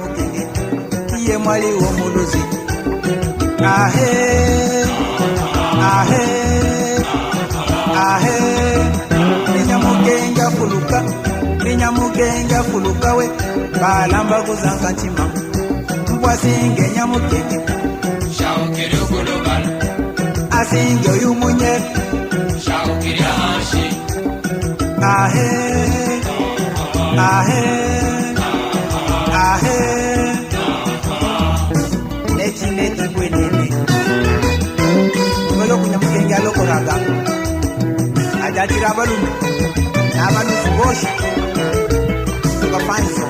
nyamukenge iye mwali w'omuluzi ahe ahe ahe ninyamukenge fuluka we balamba kuzanga ntima mbwasinge nyamukenge shaukiri ukulubala asinge uyumunye shaukiri ahashi ahe ahe ahe neti kwenene umelo kunyamukenge alokoraga ajatira abalume n'abaluzi bose tubafanso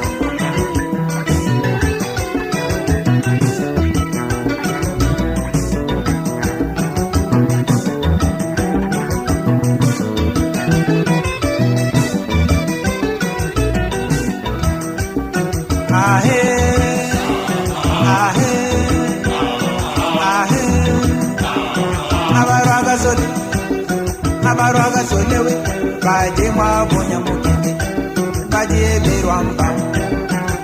ahe ahe ahe abarwaga solewe baje mwabonya mukenge baje berwamba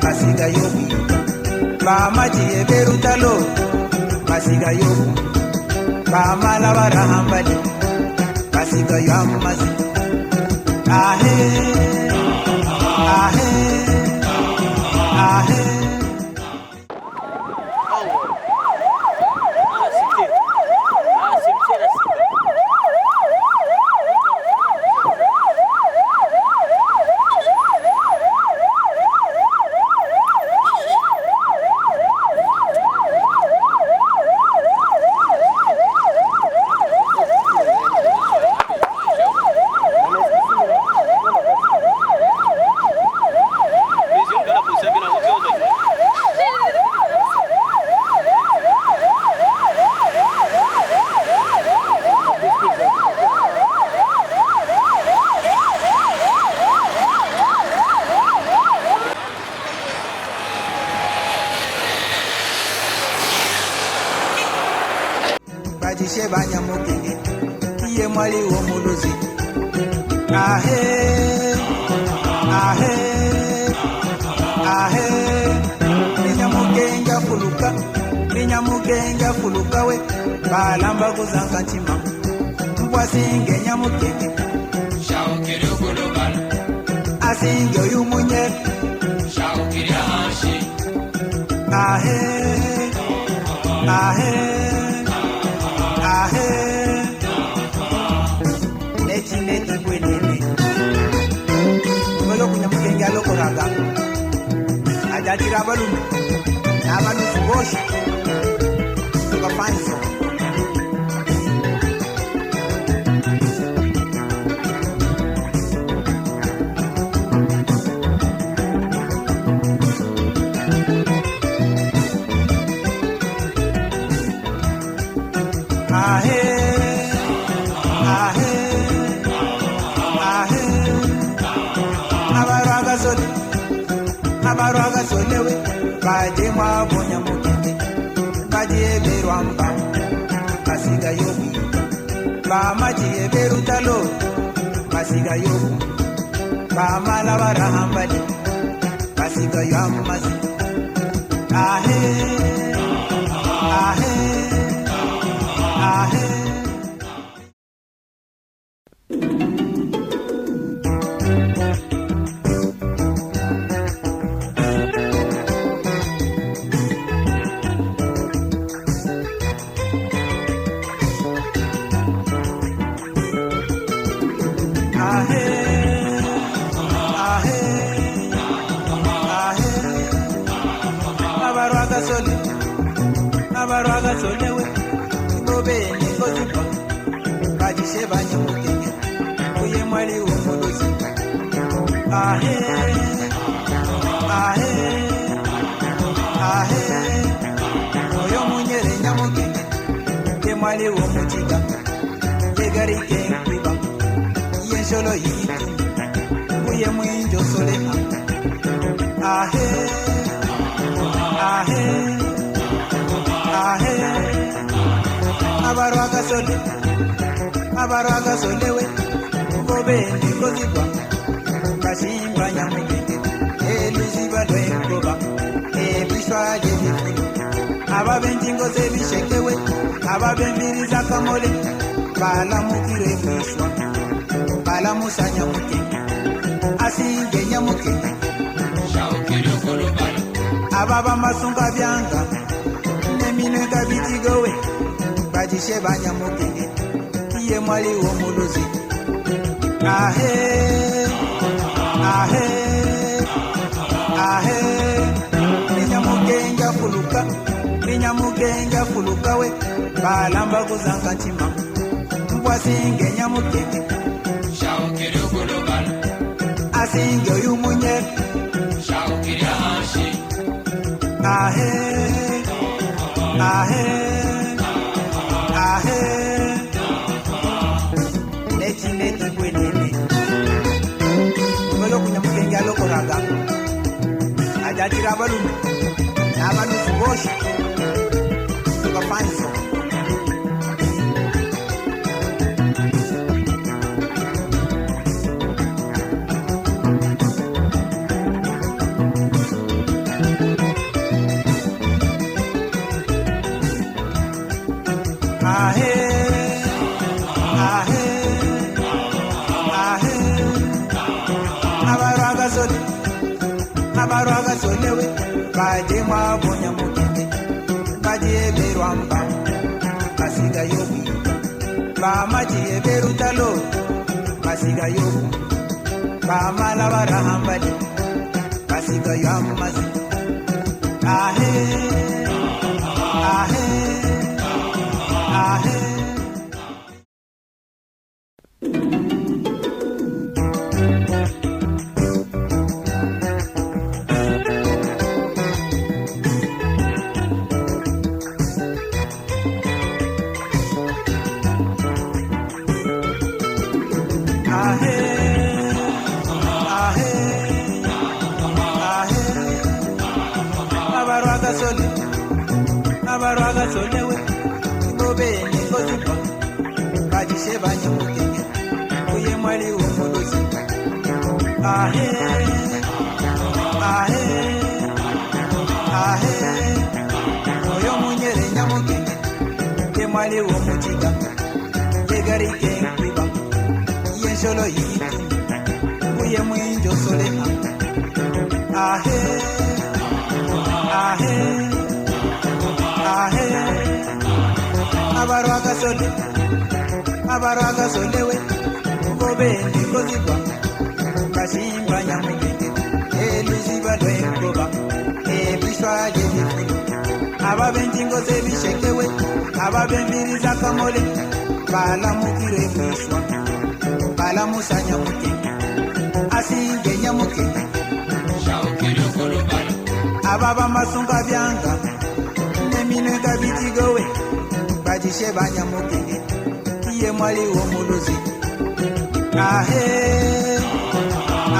basiga yobu bamaje berutalo basiga yobu bamala barahambali basiga yamazi ahe ahe ahe bajishe banyamukenge iye mwali w'omuluzi ahe ahe ahe ninyamukenge fuluka we balamba kuzanga ntima mbwasinge nyamukenge shaukiri ukulubala asinge uyumunye shaukiri ahashi ahe ahe ahe neti kwenene umelo kunyamukenge alokoraga ajatira abalume n'abaluzi bose tubafanso ahe ahe ahe abarwaga solewe baje mwabonya mukenge baje berwamba basiga yobu bamaje berutalo basiga yobu bamala barahambali basiga yamazi ahe ahe ahe abarwaga solewe ibobeni kozipa bajishe banyamukenge uye mwali w'omuluzi ahe ahe ahe oyo munyere nyamukenge ye mwali w'omukiga yegarike nkwiba ye nsholo y'igitumi uye mwinjo solema ahe ahe ahe abarwaga solewe ubobeni kozigwa bashimba nyamukenge eluziba lwengoba ababenjingo zebishekewe ababembiriza kamole balamukire mwishwa balamusanya mukenge asinge nyamukenge shawukiri ukulubala ababa masunga byanga neminega bitigowe bajishe banyamukenge iye mwali wo muluzi ahe ahe ahe Ninyamugenga fuluka we balamba kuzanga ntima mbwasinge nyamugenge shawukiri ukulubala asinge uyumunye shawukiri hashi ahe ahe ahe neti kwenene ngolo kunyamugenge alokoraga ajatira balume n'abanufu bose tugafanyizo ahe ahe ahe abarwaga solewe baje mwabonya mugenge baje berwamba basiga yobu bamaje berutalo basiga yobu bamala barahambali basiga yamazi ahe ahe ahe abarwaga solewe ngobeni ngozipa bajishe banyamugenge uye mwali w'umulozi ahe ahe ahe oyo munyere nyamugenge ye mwali w'umukiga yegarike nkwiba yensholo yitu uye mwinjo solema ahe ahe ahe abarwaga solewe ngobeni ngozigwa kashimba nyamugenge eliziba lwengoba ebishwaje bifulu ababenjingo zebishekewe ababembiriza kamole balamukire mwishwa balamusanya mugenge asinge nyamugenge shawukiri ukulubala ababa masunga byanga neminega bitigowe bajishe banyamugenge iye mwali wo muluzi ahe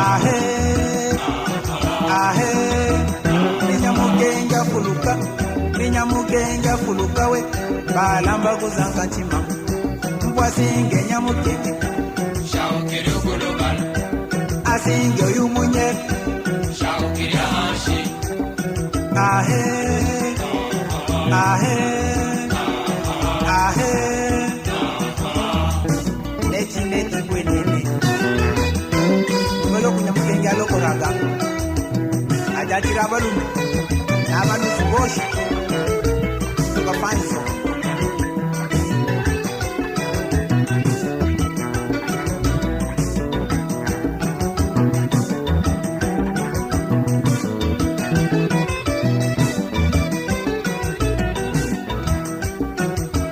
ahe ahe ninyamugenga fuluka we balamba kuzanga ntima mbwasinge nyamugenge shawukiri ukulubala asinge uyumunye shawukiri hashi ahe ahe ahe neti kwenene ngolo kunyamugenge alokoraga ajatira balume n'abanufu bose tugafanyizo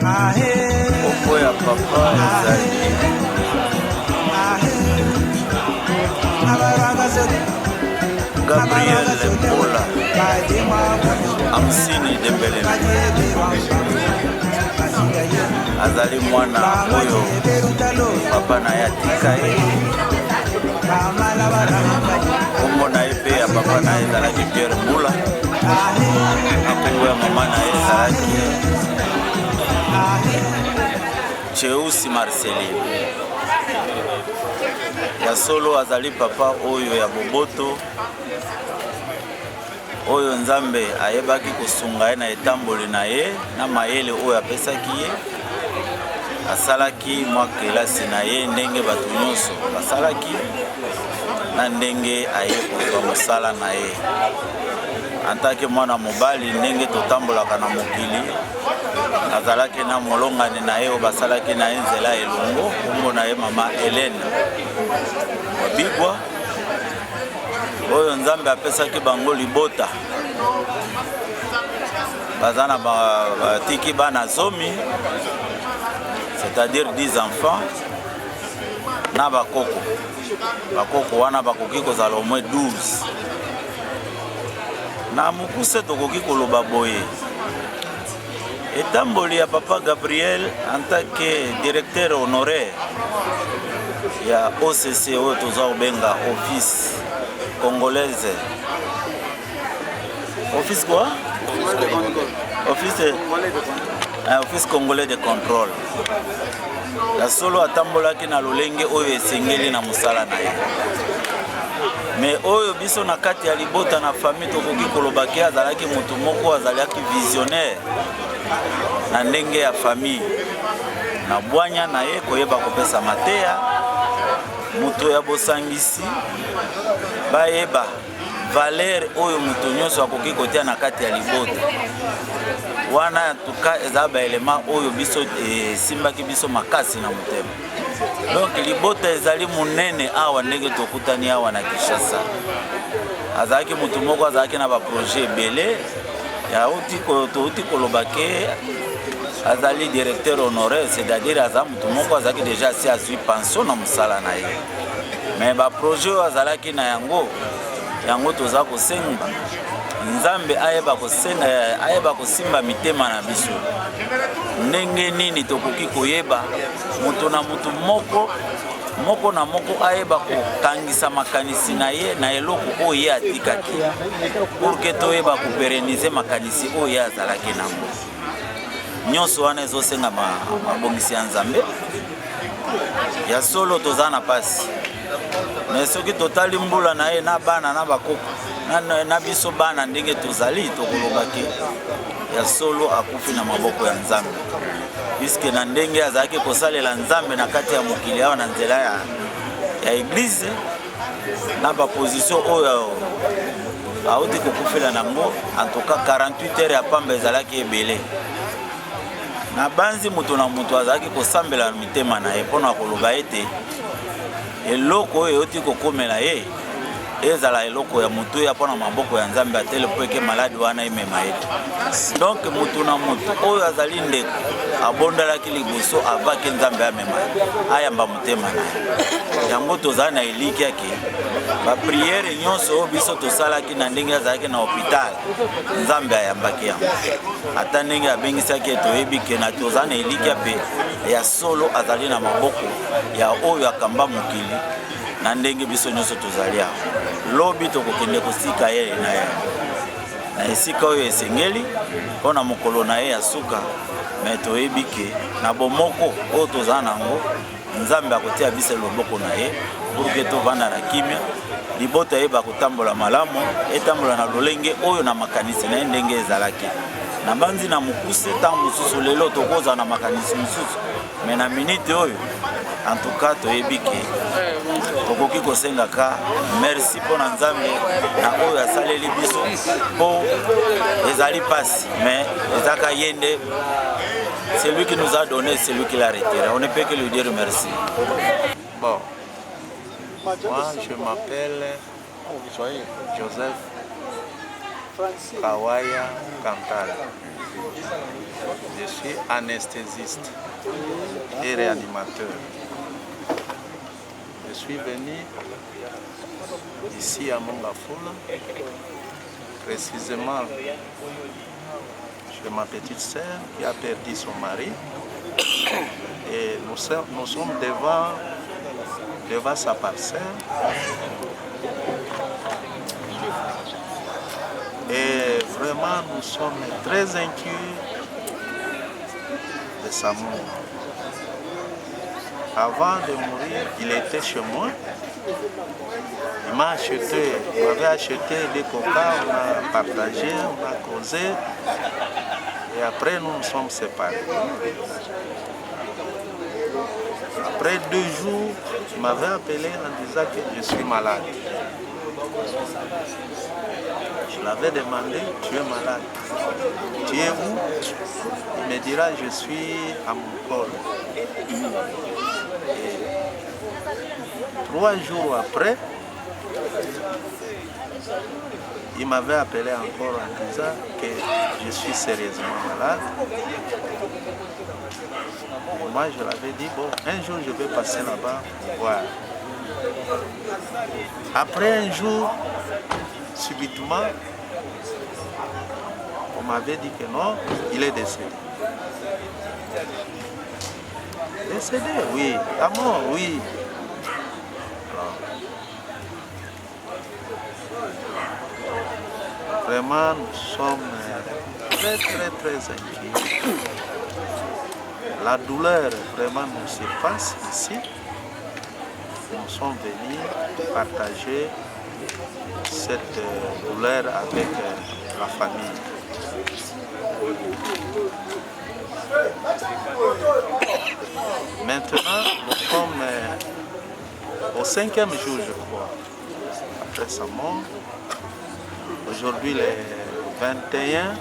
ahe okoya papa ezali Gabriel Mbola Amsini Dembele azali mwana oyo papa na ye atika ye kombo na ye mpe ya papa na ye ezalaki Pierre Mbola akombo ya mama na ye ezalaki Cheusi Marceline ya solo azali papa oyo ya boboto oyo Nzambe ayebaki kosunga ye na etamboli na ye na mayele oyo apesaki ye asalaki mwa kelasi na ye ndenge bato nyonso basalaki na ndenge aye kozwa mosala na ye antake mwana mobali ndenge totambolaka na mokili azalaki na molongani na ye oyo basalaki na ye nzela elongo kombo na ye mama Helene Wabigwa oyo Nzambe apesaki bango libota baza na batiki bana zomi c'est-à-dire 10 enfants na bakoko wana bakoki kozala au moins 12 na mokuse tokoki koloba boye etamboli ya papa Gabriel en tant que directeur honoraire ya OCC oyo toza kobenga office congolaise office quoi? Office congolais de contrôle ya solo atambolaki na lolenge oyo esengeli na mosala na ye mais oyo biso na kati ya libota na famille tokoki kolobaki azalaki motu moko azalaki visionnaire na ndenge ya famille na bwanya na ye koyeba kopesa mateya moto ya bosangisi bayeba valeur oyo moto nyonso akoki kotia na kati ya libota wana tuka eza baelema oyo biso esimbaki biso makasi na motema donc libota ezali monene awa ndenge tokutani awa na Kinshasa azalaki motu moko azalaki na baprojet ebele touti kolobake azali directeur honoraire c'est-à-dire aza motu moko azalaki déjà si azwi pension na mosala na ye mais baprojet oyo azalaki na yango toza kosenga Nzambe ayeba kosimba mitema na biso ndenge nini tokoki koyeba moto na moto moko na moko ayeba kokangisa makanisi na ye na eloko oyo ye atikaki pour que toyeba koperenize makanisi oyo ye azalaki nango nyonso wana ezosenga mabongisi ya Nzambe ya solo toza na pasi mais soki totali mbula na ye na bana na bakoko na biso bana ndenge tozali tokolobaki ya solo akufi na maboko ya Nzambe puisque na ndenge azalaki kosalela Nzambe na kati ya mokili awa na nzela ya eglise na baposition oyo auti kokufela nango en tout cas 48 heures ya pamba ezalaki ebele na banzi moto na moto azalaki kosambela mitema na ye mpona koloba ete eloko oyo euti kokomela ye ezala eloko ya moto ya mpona maboko ya Nzambe atele po eke maladi wana emema ete donc moto na moto oyo azali ndeko abondalaki liboso avaki Nzambe amema ayamba motema na ye yango tozala na eliki yake bapriere nyonso oyo biso tosalaki na ndenge azalaki na hôpital Nzambe ayambaki yango ata ndenge abengisaki toyebi ke na tozala na eliki ya mpe ya solo azali na maboko ya oyo akamba mokili na ndenge biso nyonso tozali awa lobi tokokende kosika ye na esika oyo esengeli mpona mokolo na ye ya suka me toyebi ke na bomoko oyo tozala nango Nzambe akotia biso loboko na ye pour ke tovanda na kimia libota yeba kotambola malamu etambola na lolenge oyo na makanisi na ye ndenge ezalaki na banzi na mokuse ntango mosusu lelo tokozala na makanisi mosusu me na minute oyo en tout cas toyebi ke tokoki kosengaka merci mpona Nzambe na oyo asaleli biso mpo ezali pasi mais ezaka ye nde c'est lui qui nous a donné, c'est lui qui l'a retiré. On ne peut que lui dire merci. Bon, moi je m'appelle Joseph Kawaya Kantal. Je suis anesthésiste et réanimateur. Je suis venu ici à Mongafula, précisément de ma petite sœur qui a perdu son mari et nous sommes devant sa parcelle et vraiment nous sommes très inquiets de sa mort. Avant de mourir, il était chez moi Il m'a acheté, il m'avait acheté des coca, on a partagé, on a causé. Et après, nous nous sommes séparés. Après 2 jours, il m'avait appelé en disant que je suis malade. Je l'avais demandé, tu es malade. Tu es où? Il me dira, je suis à mon col. Et 3 jours après, il m'avait appelé encore en disant que je suis sérieusement malade. Et moi, je l'avais dit, bon, un jour, je vais passer là-bas voir. Après un jour, subitement, on m'avait dit que non, il est décédé. Décédé, oui. À mort, oui. Vraiment, nous sommes très, très, très inquiets. La douleur vraiment nous surpasse ici. Nous sommes venus partager cette douleur avec la famille. Maintenant, nous sommes au 5e jour, je crois, après sa mort. Aujourd'hui, le 21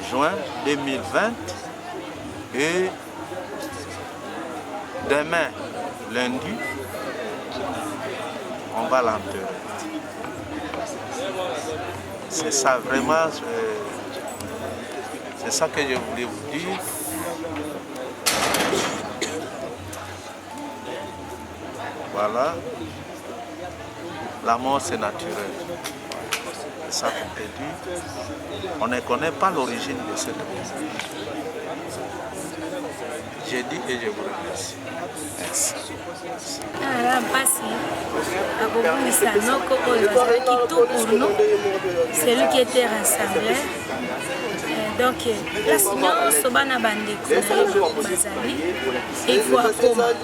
juin 2020 et demain, lundi, on va l'enterrer. C'est ça vraiment, c'est ça que je voulais vous dire. Voilà, la mort c'est naturel. C'est ça qu'on peut dire. On ne connaît pas l'origine de cette mort. J'ai dit et je vous remercie. Merci. C'est lui qui était rassemblé. Donc, la signal, Sobana Bandeko, il faut apprendre.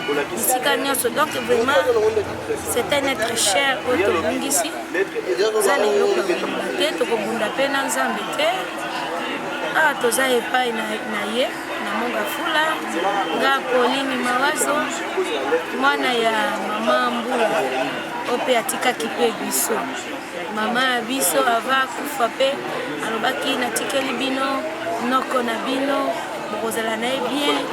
Donc vraiment, c'est un être cher au Tobungisi. Vous allez le tête, vous avez un zambé. Ah, toza epai na ye, na monga fula, nga Pauline Mawazo, mwana ya mama Mbula, ope atika kipe biso. Mama biso ava kufa pe, alobaki na tikeli bino, noko na bino, bokozala na ye bien,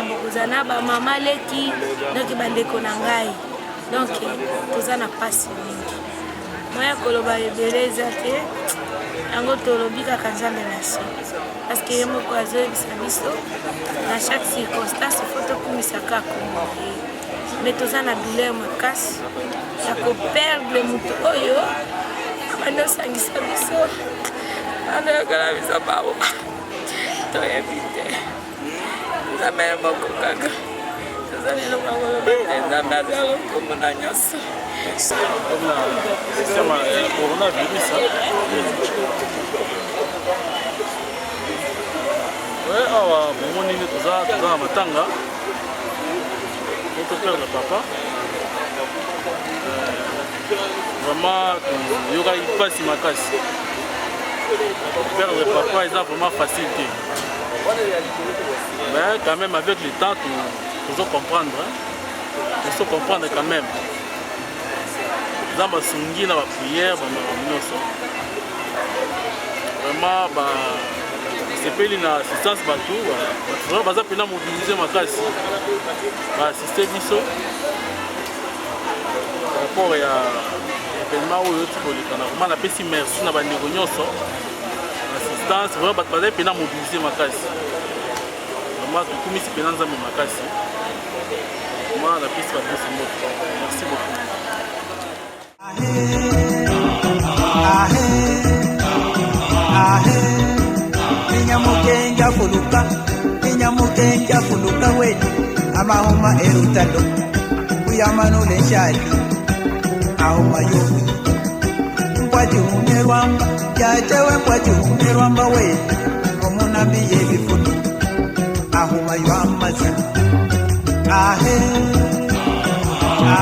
bokozana ba mama leki, donc bandeko na ngai. Donc toza na pasi mingi. Moya koloba ebeleza te, yango tolobi kaka Nzambe merci. Parce que ye moko azoyebisa biso na chaque circonstance faut tokumisa kaka kombo ye. Mais toza na douleur makasi ya koperdre moto oyo abandi osangisa biso andoyokala biso babo toyebi te Nzambe ye moko kaka toza lelo makoloba te Nzambe azala kombo na nyonso. Coronavirus. Ouais, awa bomoni ni toza na matanga. Notre père de papa. Vraiment, il y aura une passe makasi. Père de papa, ils ont vraiment facilité. Mais quand même, avec le temps, il faut comprendre. Il faut comprendre quand même. Dans ma songi, dans ma prière, vraiment, c'est pas une assistance partout. Vraiment, baza pena mobiliser ma classe. Assister biso. Par rapport à l'événement où tu peux le canard. Vraiment, la pesi merci na bandeko nyonso. Assistance, vraiment, baza pena mobiliser ma classe. Vraiment, tout comme si pena nzambe ma classe. Vraiment, la pesi ba moto. Merci beaucoup. Inyamukenja fuluka wetu amahoma erutado kuyamanule nshali ahoma yobu mpwati umerwamba yatewe mpwati umerwamba wetu omunambi yebifunu ahoma yo amazi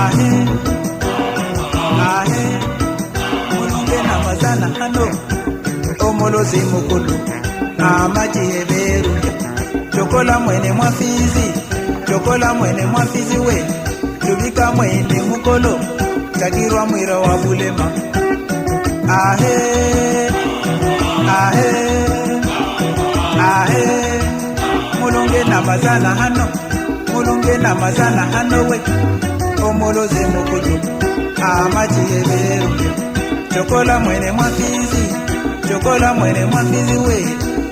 ahe ahe mulunge namazana hano omolozi mukulu amajiheberu chokola mwene mwafizi we lubika mwene mukolo chakirwa mwira wa bulema ahe ahe ahe mulunge namazana hano we omolozi mukulu amajiheberu chokola mwene mwafizi we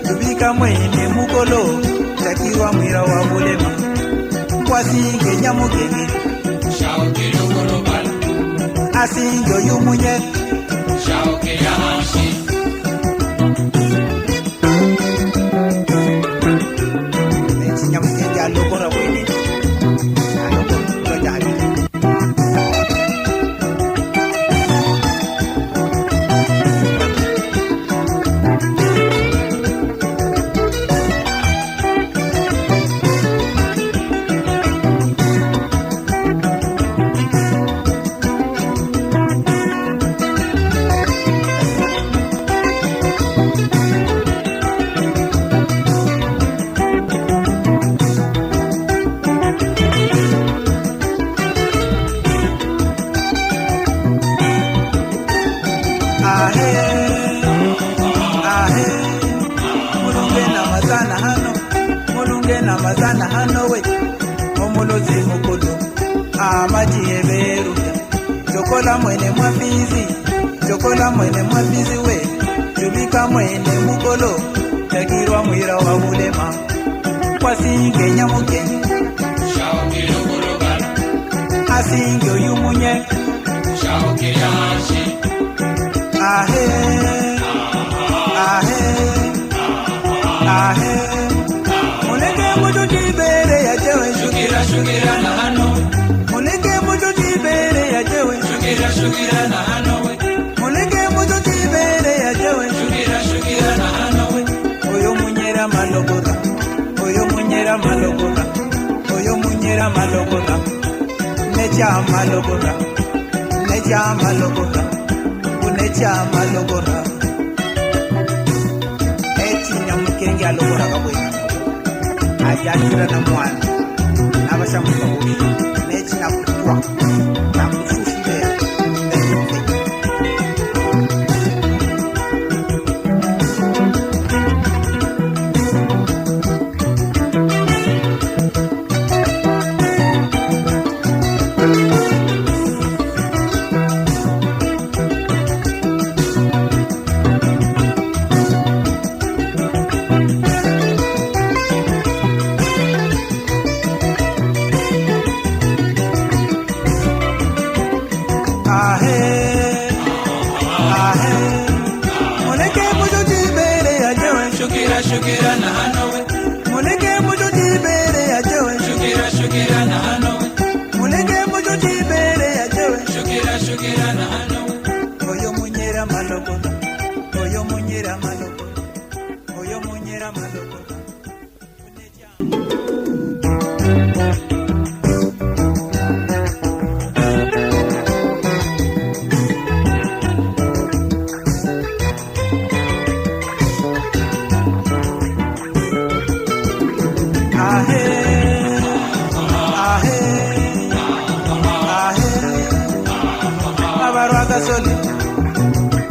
lubika mwene mukolo chakirwa mwira wa bulema kwasinge nyamugenge Shaukiri ukulubala asingo yumunye Shaukiri ahashi nyamugenge alokora bwene alokora jari mulunge namazana hano we omolozi mukulu amajiheberu chokola mwene mwafizi we jubika mwene mukolo chakirwa mwira wa bulema kwasinge nyamugenge Shaukiri ukulubala asinge yumunye Shaukiri ahashi ahe ahe ahe muleke mujutibere yajewe Shukira na hano muleke mujutibere yajewe Shukira na hano we muleke mujutibere yajewe Shukira na hano we oyo munyera malogora necha malogora eti nyamukenge alogora kabwe ajashira na mwana nabashamuka bubi nechi nakutwa nakufufibera Shukira na hano we muleke mujutibere yajewe Shukira na hano we muleke mujutibere yajewe Shukira na hano we oyo munyera malogora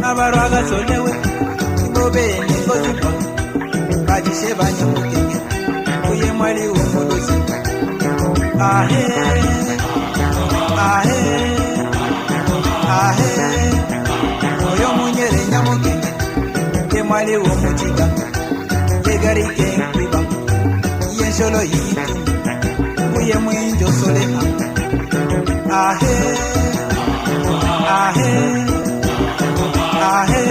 abarwaga solewe ngobeni kozipa bajishe banyamugenge kuye mwali w'umulozi ahe ahe ahe oyo munyere nyamugenge ye mwali w'umukiga yegarike nkwiba yensholo yitu kuye mwinjo soleha ahe ahe ahe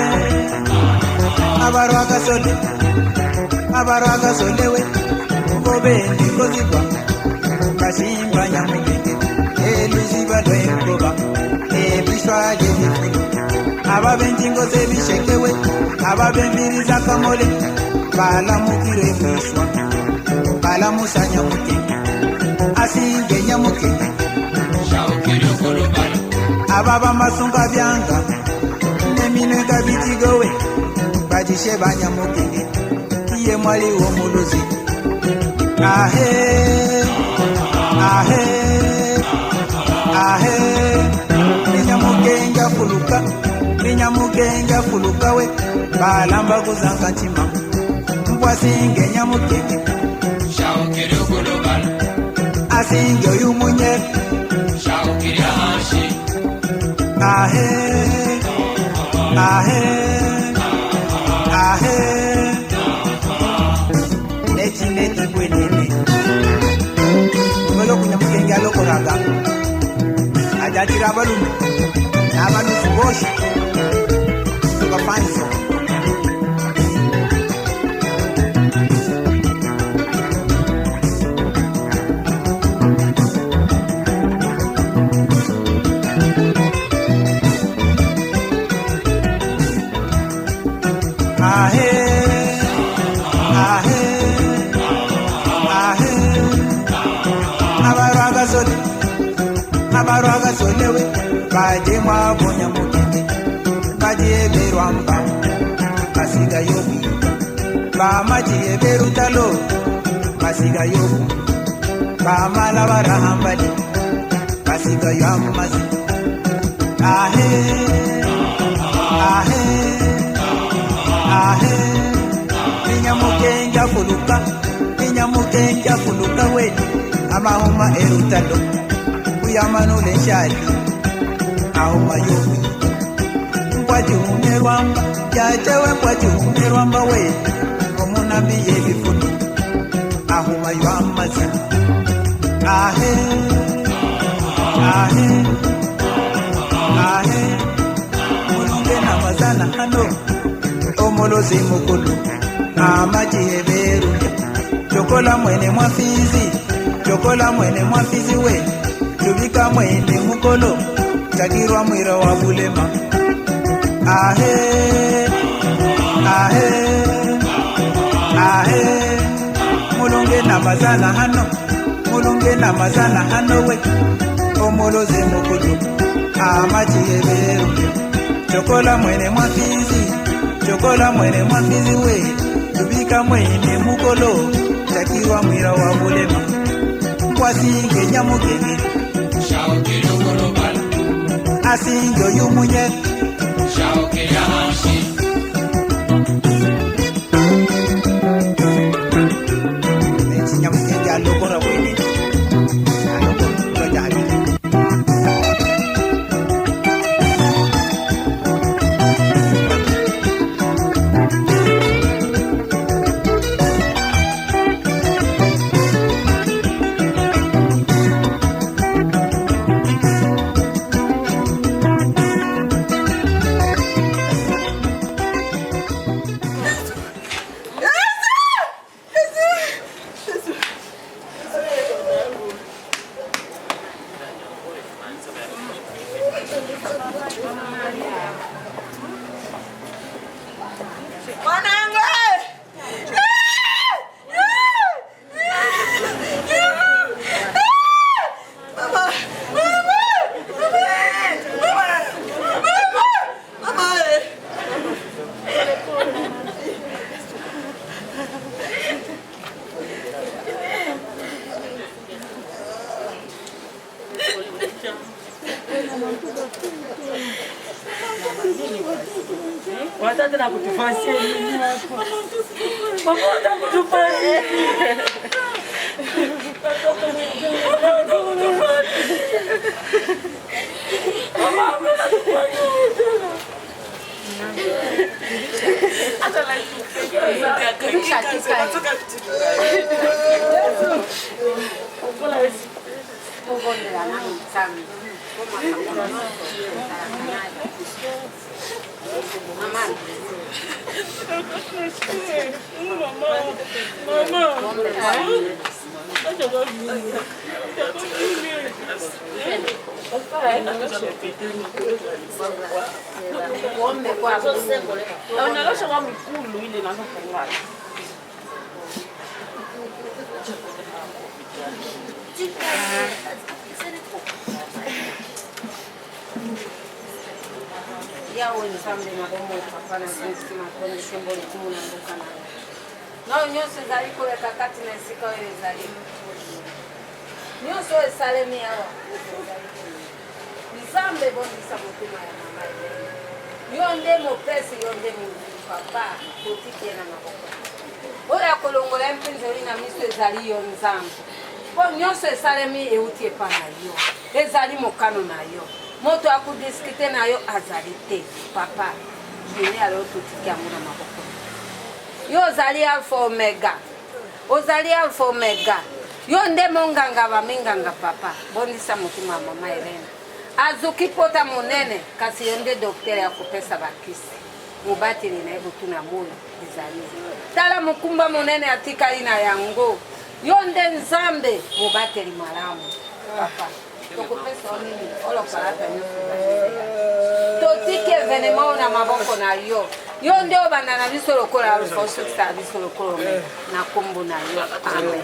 abarwaga solewe ngobeni kozigwa kashimba nyamugenge eluziba lwengoba ebishwaje bifulu ababenjingo zebishekewe ababembiriza kamole balamukire mwishwa balamusa nyamugenge asinge nyamugenge Shaukiri ababa masunga byanga nemine kabitigowe bajishe banyamukenge iye mwali w'omuluzi ahe ahe ahe ninyamugenga fuluka we balamba kuzanga ntima mbwasinge nyamugenge Shaukiri ukulubala asinge uyumunye Shaukiri ahashi ahe ahe ahe neti kwenene umelo kunyamugenge alokoraga ajatira abalume n'abalusi bose tubafanso ahe ahe ahe abarwaga solewe baje mwabonya mugenge baje berwamba basiga yobu bamaje berutalo basiga yobu bamala barahambali basiga yamazi ahe ahe ahe ninyamugenga fuluka we amahuma erutalo kuyamanule nshali ahuma yobu mpwaji umerwamba jajewe mpwaji umerwamba we omunambi yebifunu ahuma yamazi ahe ahe ahe mulunge namazana hano omolozi mukulu amajiheberu chokola mwene mwafizi we tubika mwene mukolo takirwa mwira wa bulema ahe ahe ahe mulunge namazana hano we omolozi mukulu amajiheberu chokola mwene mwafizi we tubika mwene mukolo takirwa mwira wa bulema kwasinge nyamugenge Shaukiri ukulubala asinge uyumunye Shaukiri ahashi nyamugenge alokora bwene alokora jali Wataka na kutufanyia nini hapo? Mama wataka kutufanyia nini? Mama ametufanyia nini? Hata la ya wenzambe na bomo papa na sisi makonde symbole kumu na ndoka na no nyose zali kule kakati na sika wewe zali nyose salemi hawa nzambe bondisa mutima ya mama yonde mopesi yonde mu papa kotike na maboko oya kolongola mpinzoli na miso ezali yo nzambe po nyonso esalemi euti epa na yo ezali mokano na yo moto akudiskite na yo azali te papa jene alo totiki yango na maboko yo ozali alpha omega ozali alpha omega yo nde monganga baminganga papa bondisa motima ya mama Helena azuki pota monene kasi yo nde doktere ya kopesa bakisi mobateli na ye botuna moyo ezali tala mokumba monene atikali na yango yo nde nzambe mobateli malamu papa tokopesa onini olopalata nyonso totiki evenema na maboko na yo yo nde obanda na biso lokola alfa osukisa biso lokola omega na kombo na yo amen.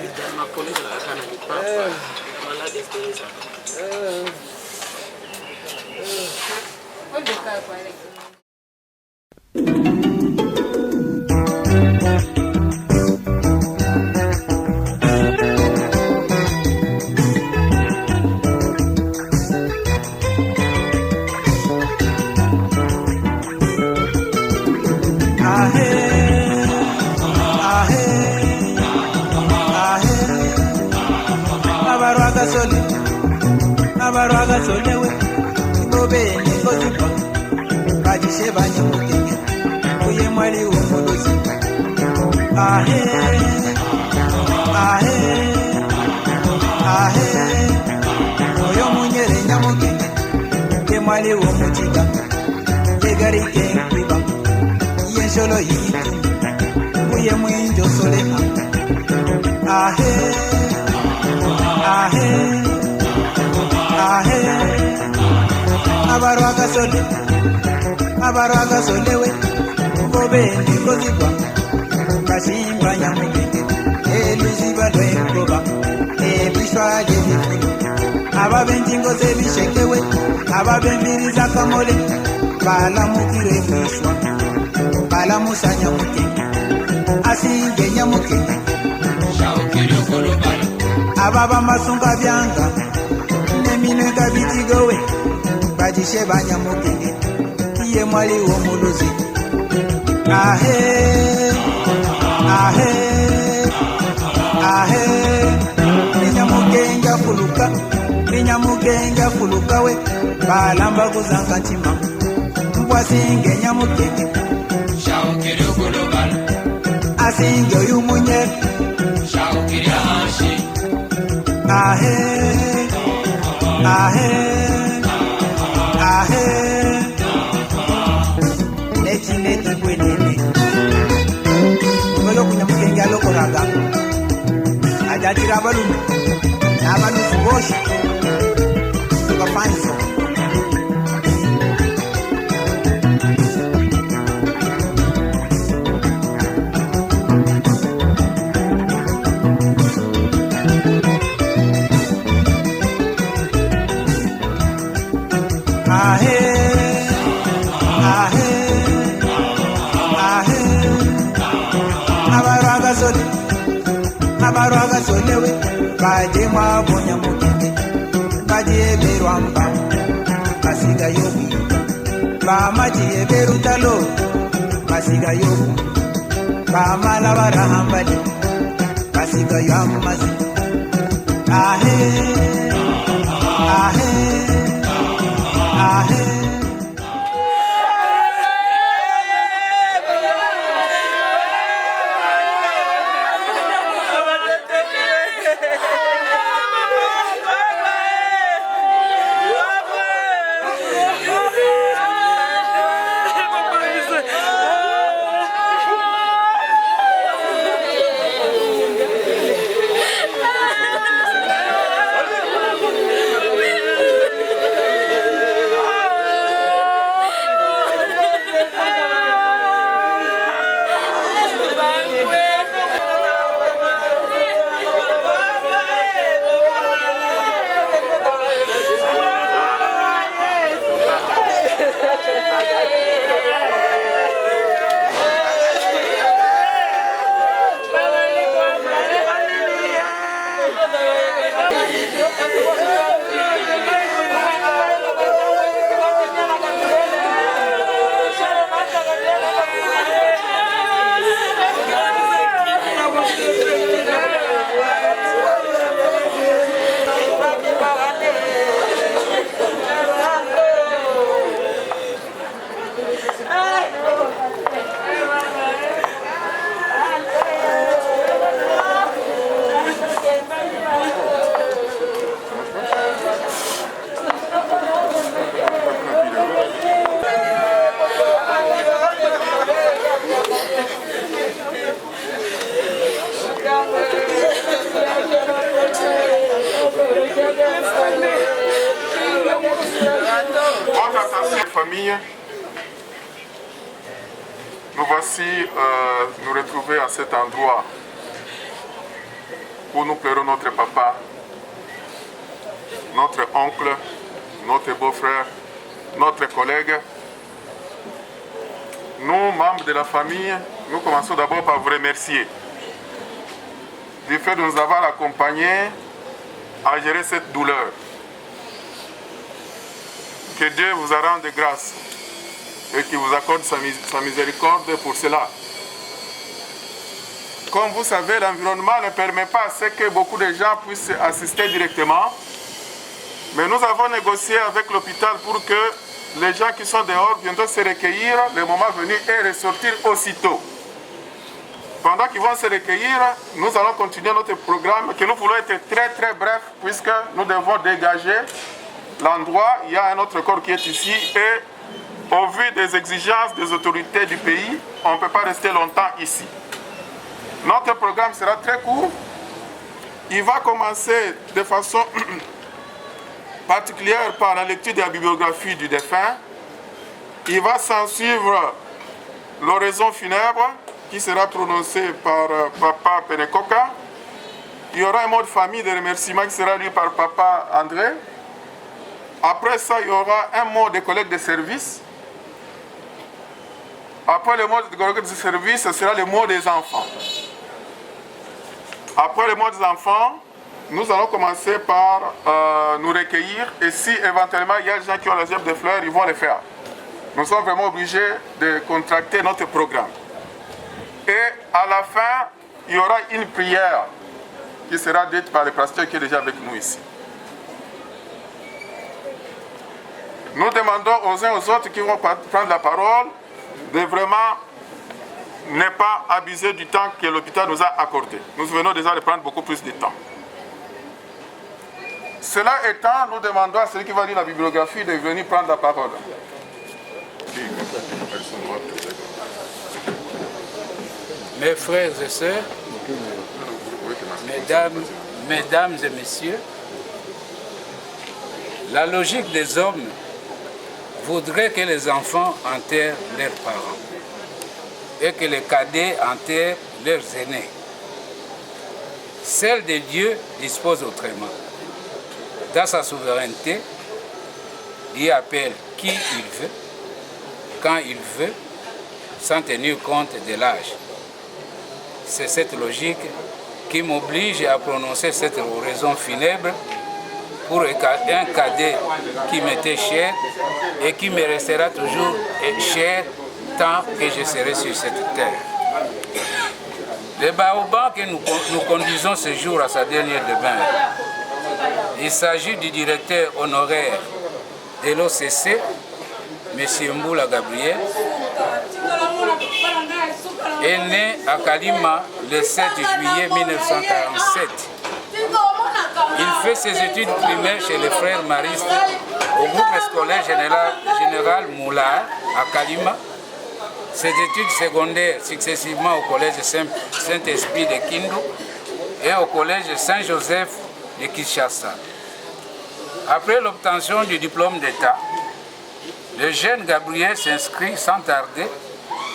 Abarwaga solewe ibobe nikozipa bajishe banyamukenge uye mwali w'umulozi ahe ahe ahe oyo munyere nyamukenge ye mwali w'umukiga yegari kenkiba yensholo yitu uye mwinjo soleha ahe ahe ahe abarwaga solewe ngobe ndikozigwa kashimba nyamugenge eluziba lwengoba ebishwaje bifulu ababenjingo zebishekewe ababembiriza kamole balamukire mwishwa balamusa nyamugenge asinge nyamugenge ababa masunga byanga nemine kabitigowe bajishe banyamugenge iye mwali w'omuluzi ahe ahe ahe ninyamugenge afuluka we balamba kuzanga ntima mbwasinge nyamugenge asinge oyu munyere ahe ahe ahe neti bwenene olo kunyamugenge alokoraga ajatira abalume n'abanufu bose tukafanyiso ahe ahe ahe abarwaga solewe baje mwabonya mugenge baje berwamba basiga yobu bamaje berutalo basiga yobu bamala barahambali basiga yamazi ahe ahe ahe nous voici nous retrouver à cet endroit où nous pleurons notre papa, notre oncle, notre beau-frère, notre collègue. Nous, membres de la famille, nous commençons d'abord par vous remercier du fait de nous avoir accompagnés à gérer cette douleur. Que Dieu vous rende grâce et qu'il vous accorde sa miséricorde pour cela. Comme vous savez, l'environnement ne permet pas à ce que beaucoup de gens puissent assister directement, mais nous avons négocié avec l'hôpital pour que les gens qui sont dehors viendront se recueillir le moment venu et ressortir aussitôt. Pendant qu'ils vont se recueillir, nous allons continuer notre programme que nous voulons être très très bref puisque nous devons dégager l'endroit. Il y a un autre corps qui est ici et au vu des exigences des autorités du pays, on ne peut pas rester longtemps ici. Notre programme sera très court. Il va commencer de façon particulière par la lecture de la bibliographie du défunt. Il va s'en suivre l'oraison funèbre qui sera prononcée par Papa Penekoka. Il y aura un mot de famille de remerciement qui sera lu par Papa André. Après ça, il y aura un mot des collègues de service. Après le mot des collègues de service, ce sera le mot des enfants. Après le mot des enfants, nous allons commencer par nous recueillir et si éventuellement il y a des gens qui ont la gerbe de fleurs, ils vont le faire. Nous sommes vraiment obligés de contracter notre programme. Et à la fin, il y aura une prière qui sera dite par le pasteur qui est déjà avec nous ici. Nous demandons aux uns et aux autres qui vont prendre la parole de vraiment ne pas abuser du temps que l'hôpital nous a accordé. Nous venons déjà de prendre beaucoup plus de temps. Cela étant, nous demandons à celui qui va lire la bibliographie de venir prendre la parole. Mes frères et sœurs, mesdames et messieurs, la logique des hommes voudrait que les enfants enterrent leurs parents et que les cadets enterrent leurs aînés. Celle de Dieu dispose autrement. Dans sa souveraineté, Dieu appelle qui il veut, quand il veut, sans tenir compte de l'âge. C'est cette logique qui m'oblige à prononcer cette oraison funèbre pour un cadet qui m'était cher et qui me restera toujours cher tant que je serai sur cette terre. Le baobab que nous conduisons ce jour à sa dernière demeure, il s'agit du directeur honoraire de l'OCC, M. Mboula Gabriel, est né à Kalima le 7 juillet 1947. Il fait ses études primaires chez les frères maristes au groupe scolaire général Moulard à Kalima. Ses études secondaires successivement au collège Saint-Esprit de Kindu et au collège Saint-Joseph de Kinshasa. Après l'obtention du diplôme d'État, le jeune Gabriel s'inscrit sans tarder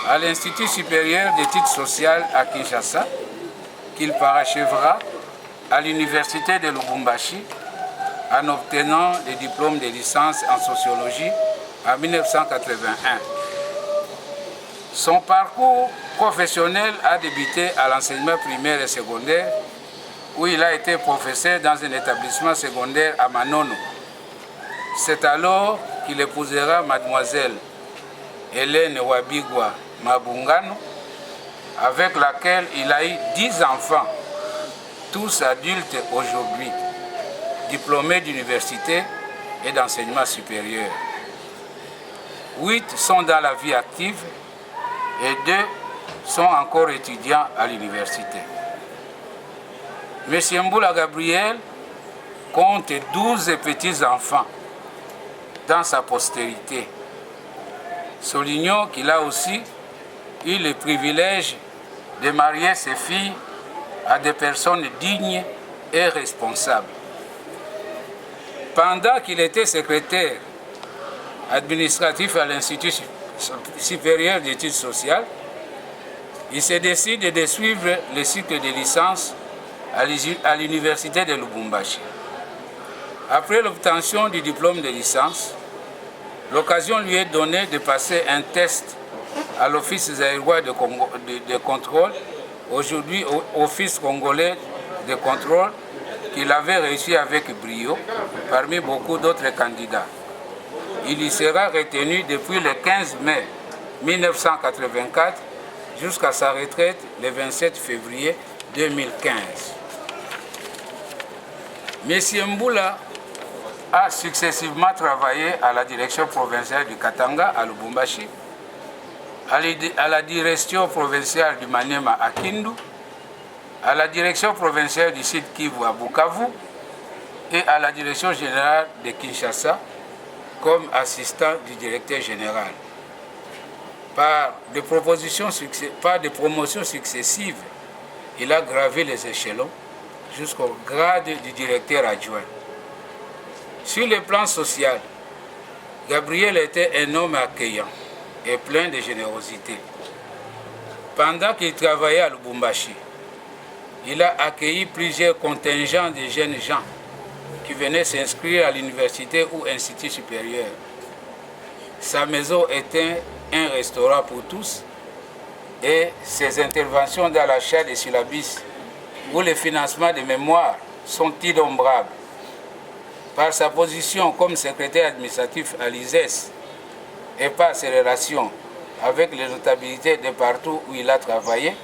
à l'Institut supérieur d'études sociales à Kinshasa, qu'il parachèvera à l'université de Lubumbashi en obtenant le diplôme de licence en sociologie en 1981. Son parcours professionnel a débuté à l'enseignement primaire et secondaire, où il a été professeur dans un établissement secondaire à Manono. C'est alors qu'il épousera mademoiselle Hélène Wabigwa Mabungano, avec laquelle il a eu 10 enfants, tous adultes aujourd'hui, diplômés d'université et d'enseignement supérieur. 8 sont dans la vie active et 2 sont encore étudiants à l'université. M. Mboula Gabriel compte 12 petits-enfants dans sa postérité. Soulignons qu'il a aussi eu le privilège de marier ses filles à des personnes dignes et responsables. Pendant qu'il était secrétaire administratif à l'Institut supérieur d'études sociales, il se décide de suivre le cycle de licence à l'université de Lubumbashi. Après l'obtention du diplôme de licence, l'occasion lui est donnée de passer un test à l'Office zaïrois de contrôle, aujourd'hui Office congolais de contrôle, qu'il avait réussi avec brio parmi beaucoup d'autres candidats. Il y sera retenu depuis le 15 mai 1984 jusqu'à sa retraite le 27 février 2015. M. Mboula a successivement travaillé à la direction provinciale du Katanga à Lubumbashi, à la direction provinciale du Maniema à Kindu, à la direction provinciale du Sud Kivu à Bukavu et à la direction générale de Kinshasa comme assistant du directeur général. Par des promotions successives, il a gravé les échelons jusqu'au grade du directeur adjoint. Sur le plan social, Gabriel était un homme accueillant et plein de générosité. Pendant qu'il travaillait à Lubumbashi, il a accueilli plusieurs contingents de jeunes gens qui venaient s'inscrire à l'université ou institut supérieur. Sa maison était un restaurant pour tous et ses interventions dans l'achat des syllabus ou le financement des mémoires sont innombrables. Par sa position comme secrétaire administratif à l'ISES et par ses relations avec les notabilités de partout où il a travaillé,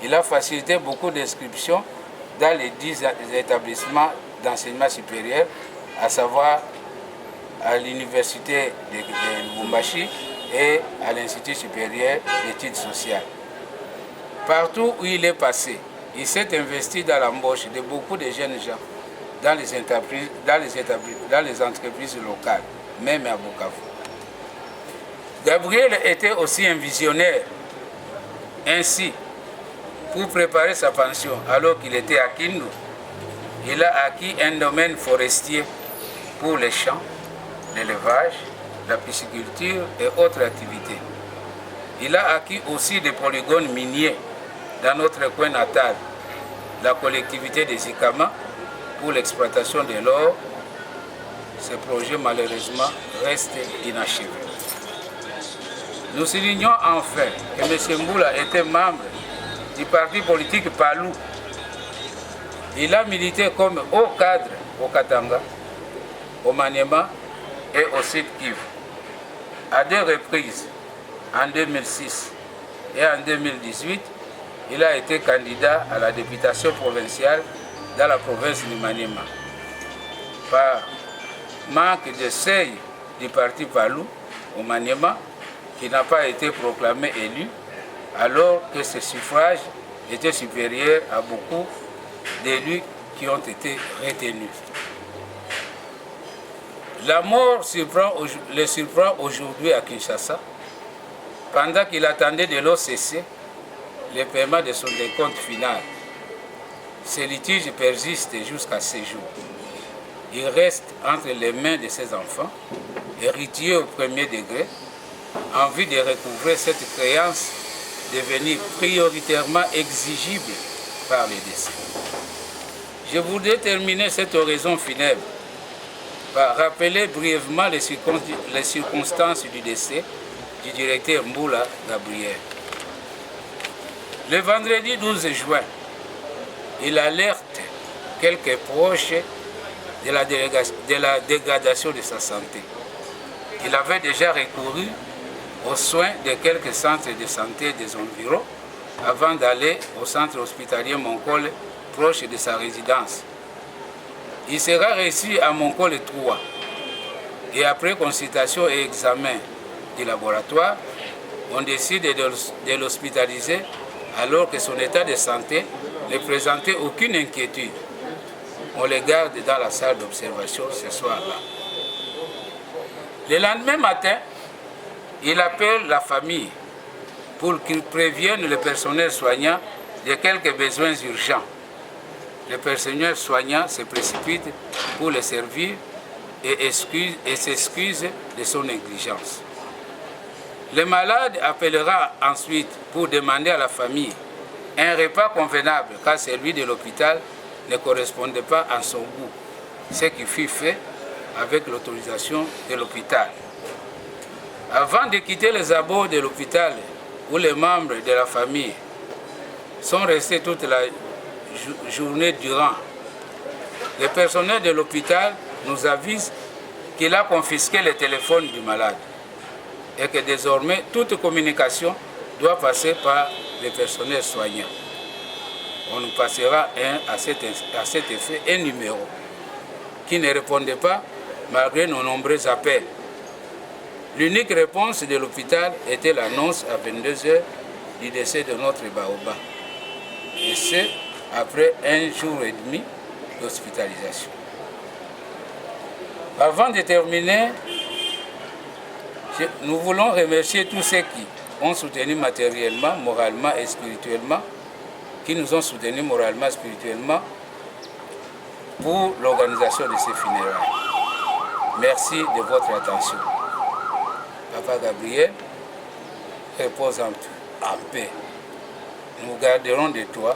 il a facilité beaucoup d'inscriptions dans les 10 établissements d'enseignement supérieur, à savoir à l'université de Lubumbashi et à l'Institut supérieur d'études sociales. Partout où il est passé, il s'est investi dans l'embauche de beaucoup de jeunes gens dans les entreprises locales, même à Bukavu. Gabriel était aussi un visionnaire. Ainsi, pour préparer sa pension alors qu'il était à Kindu, il a acquis un domaine forestier pour les champs, l'élevage, la pisciculture et autres activités. Il a acquis aussi des polygones miniers dans notre coin natal, la collectivité des Ikama, pour l'exploitation de l'or. Ce projet malheureusement reste inachevé. Nous soulignons enfin que M. Mboula était membre du parti politique Palou. Il a milité comme haut cadre au Katanga, au Maniema et au Sud Kivu. À 2 reprises, en 2006 et en 2018, il a été candidat à la députation provinciale dans la province du Maniema. Par manque de seuil du parti Palou au Maniema, qui n'a pas été proclamé élu, alors que ses suffrages étaient supérieurs à beaucoup d'élus qui ont été retenus. La mort le surprend aujourd'hui à Kinshasa, pendant qu'il attendait de l'OCC le paiement de son décompte final. Ce litige persiste jusqu'à ce jour. Il reste entre les mains de ses enfants, héritiers au premier degré, en vue de recouvrer cette créance devenue prioritairement exigible par les décès. Je voudrais terminer cette oraison funèbre par rappeler brièvement les circonstances du décès du directeur Mboula Gabriel. Le vendredi 12 juin, il alerte quelques proches de la dégradation de sa santé. Il avait déjà recouru aux soins de quelques centres de santé des environs avant d'aller au centre hospitalier Moncol proche de sa résidence. Il sera reçu à Moncol 3 et après consultation et examen du laboratoire, on décide de l'hospitaliser alors que son état de santé ne présentait aucune inquiétude. On le garde dans la salle d'observation ce soir-là. Le lendemain matin, il appelle la famille pour qu'il prévienne le personnel soignant de quelques besoins urgents. Le personnel soignant se précipite pour le servir et s'excuse de son négligence. Le malade appellera ensuite pour demander à la famille un repas convenable car celui de l'hôpital ne correspondait pas à son goût, ce qui fut fait avec l'autorisation de l'hôpital. Avant de quitter les abords de l'hôpital où les membres de la famille sont restés toute la journée durant, le personnel de l'hôpital nous avise qu'il a confisqué le téléphone du malade et que désormais toute communication doit passer par le personnel soignant. On nous passera à cet effet un numéro qui ne répondait pas malgré nos nombreux appels. L'unique réponse de l'hôpital était l'annonce à 22 h du décès de notre Baoba. Et c'est après 1 jour et demi d'hospitalisation. Avant de terminer, nous voulons remercier tous ceux qui ont soutenu matériellement, moralement et spirituellement, qui nous ont soutenus moralement et spirituellement pour l'organisation de ces funérailles. Merci de votre attention. Papa Gabriel, repose en paix. Nous garderons de toi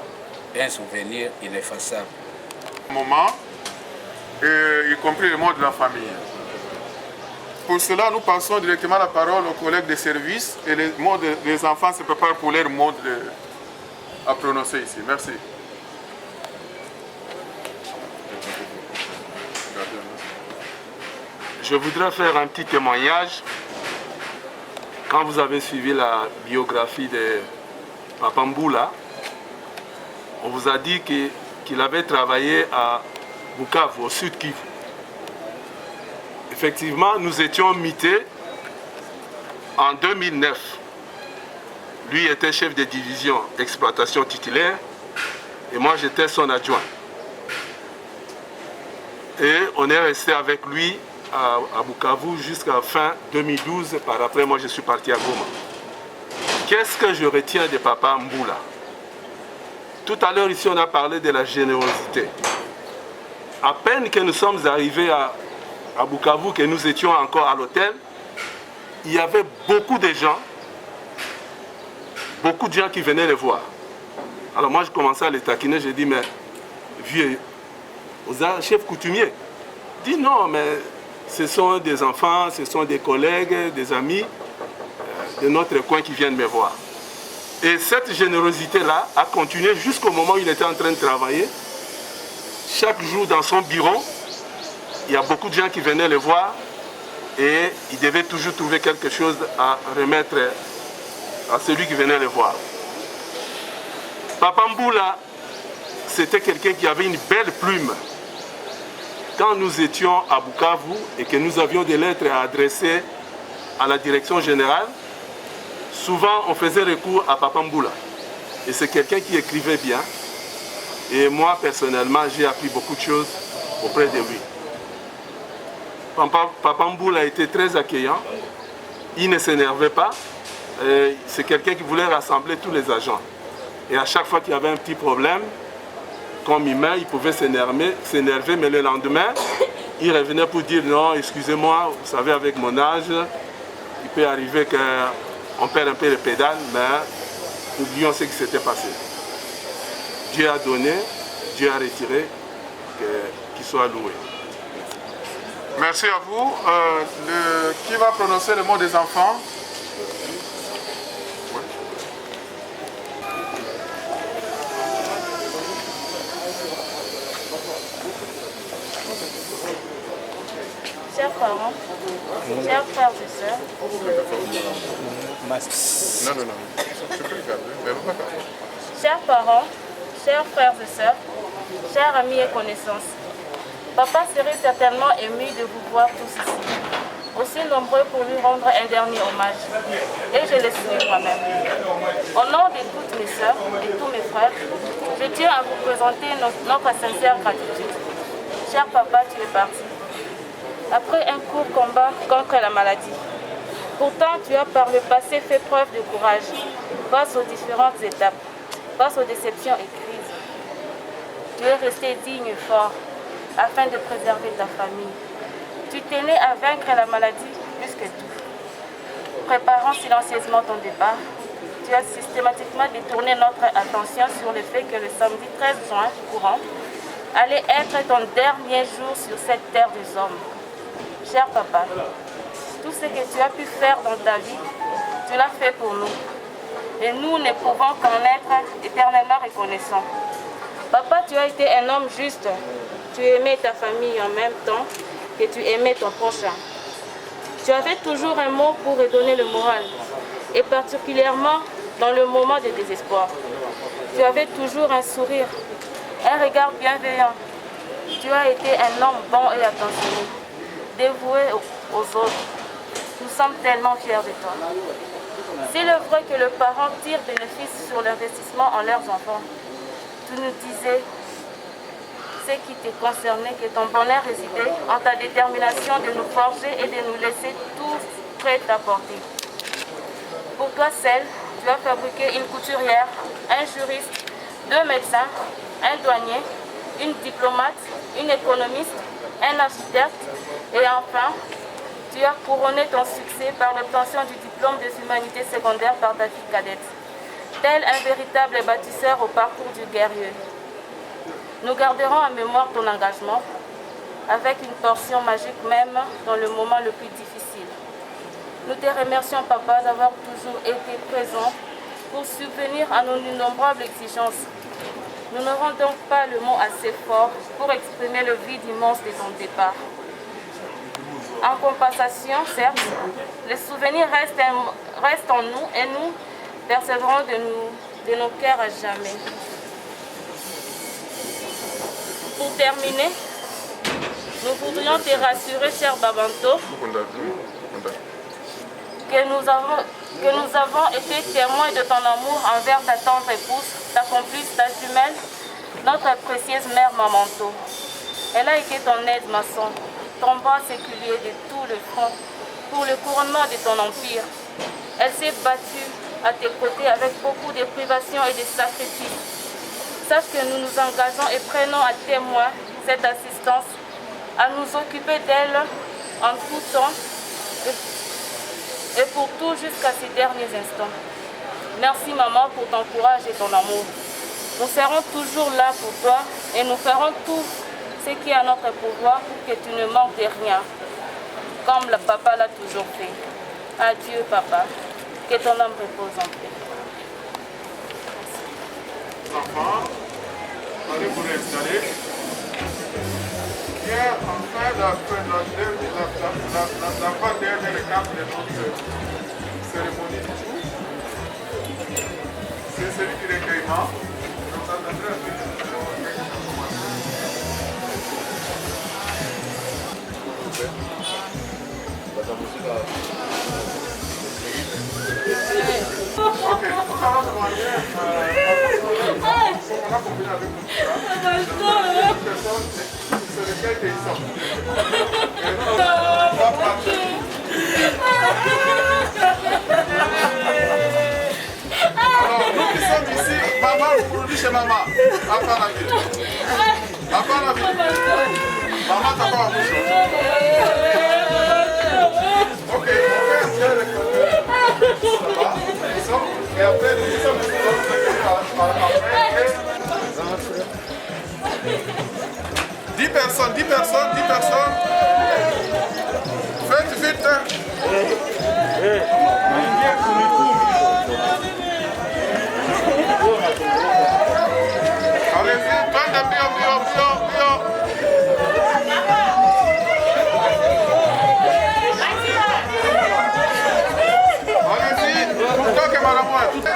un souvenir ineffaçable. Moment, y compris le mot de la famille. Pour cela, nous passons directement la parole aux collègues de service et les mots des enfants se préparent pour leur mot à prononcer ici. Merci. Je voudrais faire un petit témoignage. Quand vous avez suivi la biographie de Papa Mboula, on vous a dit qu'il avait travaillé à Bukavu, au Sud Kivu. Effectivement, nous étions mutés en 2009. Lui était chef de division exploitation titulaire et moi j'étais son adjoint. Et on est resté avec lui à Bukavu jusqu'à fin 2012. Par après, moi je suis parti à Goma. Qu'est-ce que je retiens de Papa Mboula? Tout à l'heure ici on a parlé de la générosité. À peine que nous sommes arrivés à Bukavu, que nous étions encore à l'hôtel, il y avait beaucoup de gens qui venaient les voir. Alors moi je commençais à les taquiner, j'ai dit mais vieux, vous êtes chef coutumier. Il dit non mais ce sont des enfants, ce sont des collègues, des amis de notre coin qui viennent me voir. Et cette générosité-là a continué jusqu'au moment où il était en train de travailler. Chaque jour dans son bureau, il y a beaucoup de gens qui venaient le voir et il devait toujours trouver quelque chose à remettre à celui qui venait le voir. Papa Mboula, c'était quelqu'un qui avait une belle plume. Quand nous étions à Bukavu et que nous avions des lettres à adresser à la direction générale, souvent on faisait recours à Papa Mboula. Et c'est quelqu'un qui écrivait bien. Et moi, personnellement, j'ai appris beaucoup de choses auprès de lui. Papa Mboula a été très accueillant. Il ne s'énervait pas. C'est quelqu'un qui voulait rassembler tous les agents. Et à chaque fois qu'il y avait un petit problème, comme humain, il pouvait s'énerver, mais le lendemain, il revenait pour dire non, excusez-moi, vous savez, avec mon âge, il peut arriver qu'on perd un peu les pédales, mais oublions ce qui s'était passé. Dieu a donné, Dieu a retiré, qu'il soit loué. Merci à vous. Qui va prononcer le mot des enfants? Chers parents, chers frères et sœurs, chers parents, chers frères et sœurs, chers amis et connaissances, Papa serait certainement ému de vous voir tous ici, aussi nombreux pour lui rendre un dernier hommage. Et je le suis moi-même. Au nom de toutes mes sœurs et tous mes frères, je tiens à vous présenter notre sincère gratitude. Cher papa, tu es parti. Après un court combat contre la maladie. Pourtant, tu as par le passé fait preuve de courage face aux différentes étapes, face aux déceptions et crises. Tu es resté digne et fort afin de préserver ta famille. Tu tenais à vaincre la maladie plus que tout. Préparant silencieusement ton départ, tu as systématiquement détourné notre attention sur le fait que le samedi 13 juin courant allait être ton dernier jour sur cette terre des hommes. Cher papa, tout ce que tu as pu faire dans ta vie, tu l'as fait pour nous. Et nous ne pouvons qu'en être éternellement reconnaissants. Papa, tu as été un homme juste. Tu aimais ta famille en même temps que tu aimais ton prochain. Tu avais toujours un mot pour redonner le moral, et particulièrement dans le moment de désespoir. Tu avais toujours un sourire, un regard bienveillant. Tu as été un homme bon et attentionné, dévoué aux autres. Nous sommes tellement fiers de toi. S'il est vrai que les parents tirent bénéfice sur l'investissement en leurs enfants, tu nous disais ce qui te concernait, que ton bonheur résidait en ta détermination de nous forger et de nous laisser tout prêt à porter. Pour toi seul, tu as fabriqué une couturière, un juriste, 2 médecins, un douanier, une diplomate, une économiste, un architecte et enfin, tu as couronné ton succès par l'obtention du diplôme des humanités secondaires par ta fille cadette, tel un véritable bâtisseur au parcours du guerrier. Nous garderons en mémoire ton engagement avec une portion magique même dans le moment le plus difficile. Nous te remercions, papa, d'avoir toujours été présent pour subvenir à nos innombrables exigences. Nous n'aurons donc pas le mot assez fort pour exprimer le vide immense de ton départ. En compensation, certes, les souvenirs restent en nous et nous persévérons de nos cœurs à jamais. Pour terminer, nous voudrions te rassurer, cher Babanto, que nous avons été témoins de ton amour envers ta tendre épouse, ta complice, ta jumelle, notre précieuse mère Mamanto. Elle a été ton aide-maçon, ton bras séculier de tout le front pour le couronnement de ton empire. Elle s'est battue à tes côtés avec beaucoup de privations et de sacrifices. Sache que nous nous engageons et prenons à témoin cette assistance, à nous occuper d'elle en tout temps et pour tout jusqu'à ces derniers instants. Merci maman pour ton courage et ton amour. Nous serons toujours là pour toi et nous ferons tout ce qui est à notre pouvoir pour que tu ne manques de rien, comme le papa l'a toujours fait. Adieu papa, que ton âme repose en paix. Enfants, allez vous réinstaller. Hier, enfin, la dernière étape de notre cérémonie du jour, c'est celui du recueillement. Nous attendrons quelques Ok, tout à l'heure, on a combiné avec nous. C'est lequel des sortes. Alors, nous qui sommes ici, maman, vous nous dites chez maman. À part la vie. À part la vie. Maman, t'as pas à bouger. Ok, on fait un petit recordeur. Et après, nous sommes après. 10 personnes. Faites vite. Allez-y, prenez bio. Allez-y, pourtant que madame tout est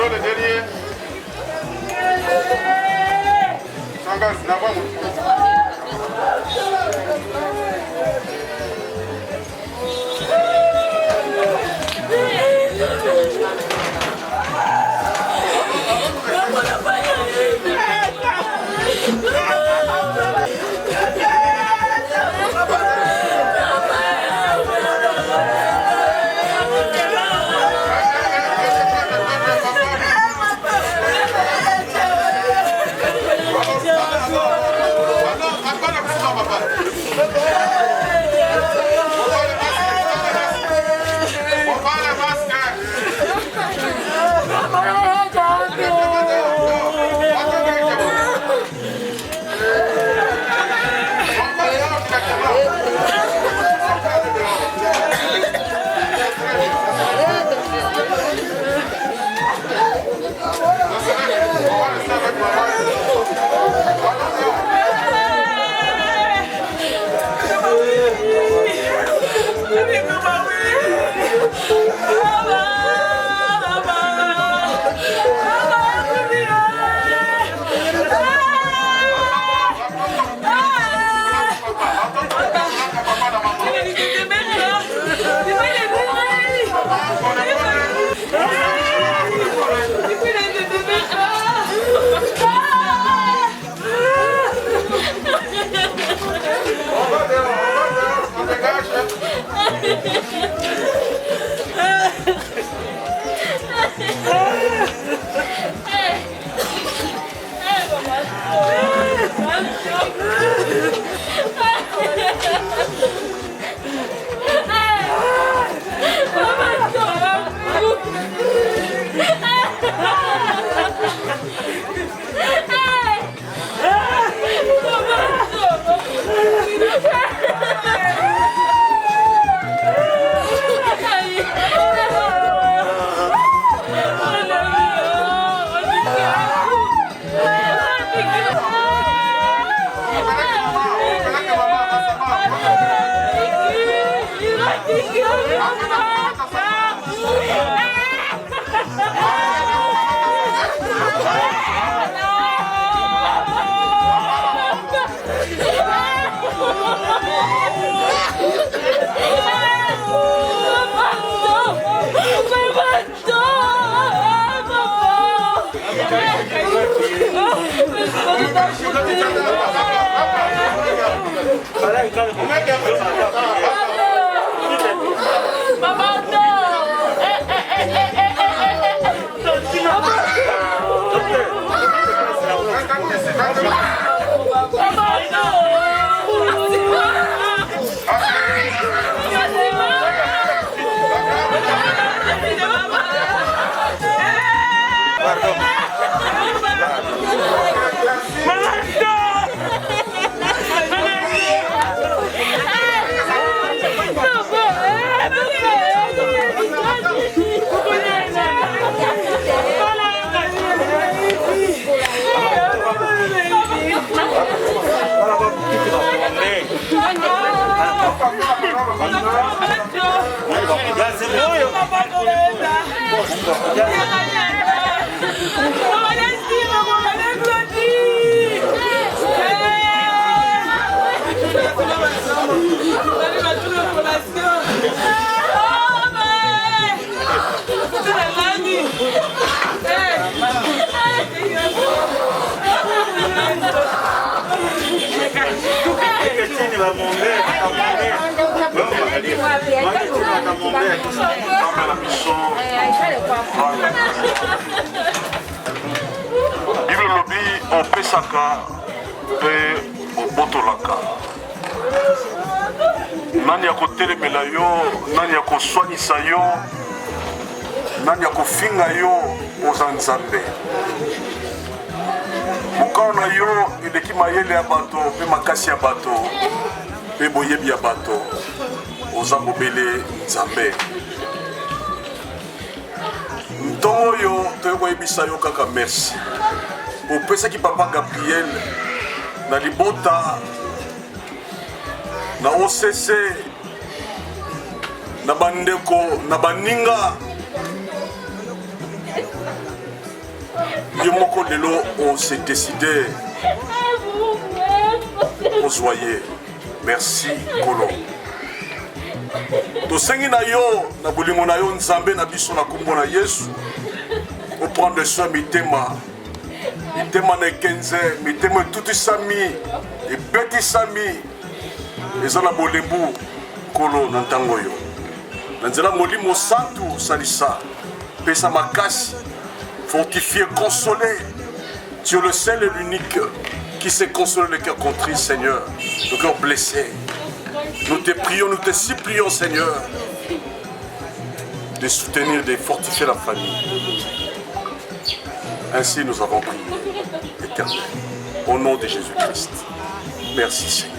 Lelo le dernier. Sangas, d'abord. Vive le lobby au Pesaka et au Botolaka. Nani yako telemela yo, nani yako soignisa yo, nani yako finga yo oza nzambe. Mokao na yo eleki mayele ya bato pe makasi ya bato pe boyebi ya bato oza mobele nzambe. Ntongo yo toyoko yebisa yo kaka merci. Opesaki papa Gabriel na libota na OCC na bandeko na baninga Yo moko lelo on s'est décidé au joyeux. Merci Kolo. Tosengi na yo na bolingo na yo nzambe na biso na kombo na Yesu. Au prendre soin mitema. Mitema na kenze, mitema tutu sami, et beti sami. Ezala bolembu Kolo na ntango yo. Na nzela molimo santu salisa. Pesa makasi. Fortifié, consolé. Tu es le seul et l'unique qui sait consoler le cœur contrit, Seigneur, le cœur blessé. Nous te prions, nous te supplions, Seigneur, de soutenir, de fortifier la famille. Ainsi nous avons prié, Éternel, au nom de Jésus-Christ. Merci, Seigneur.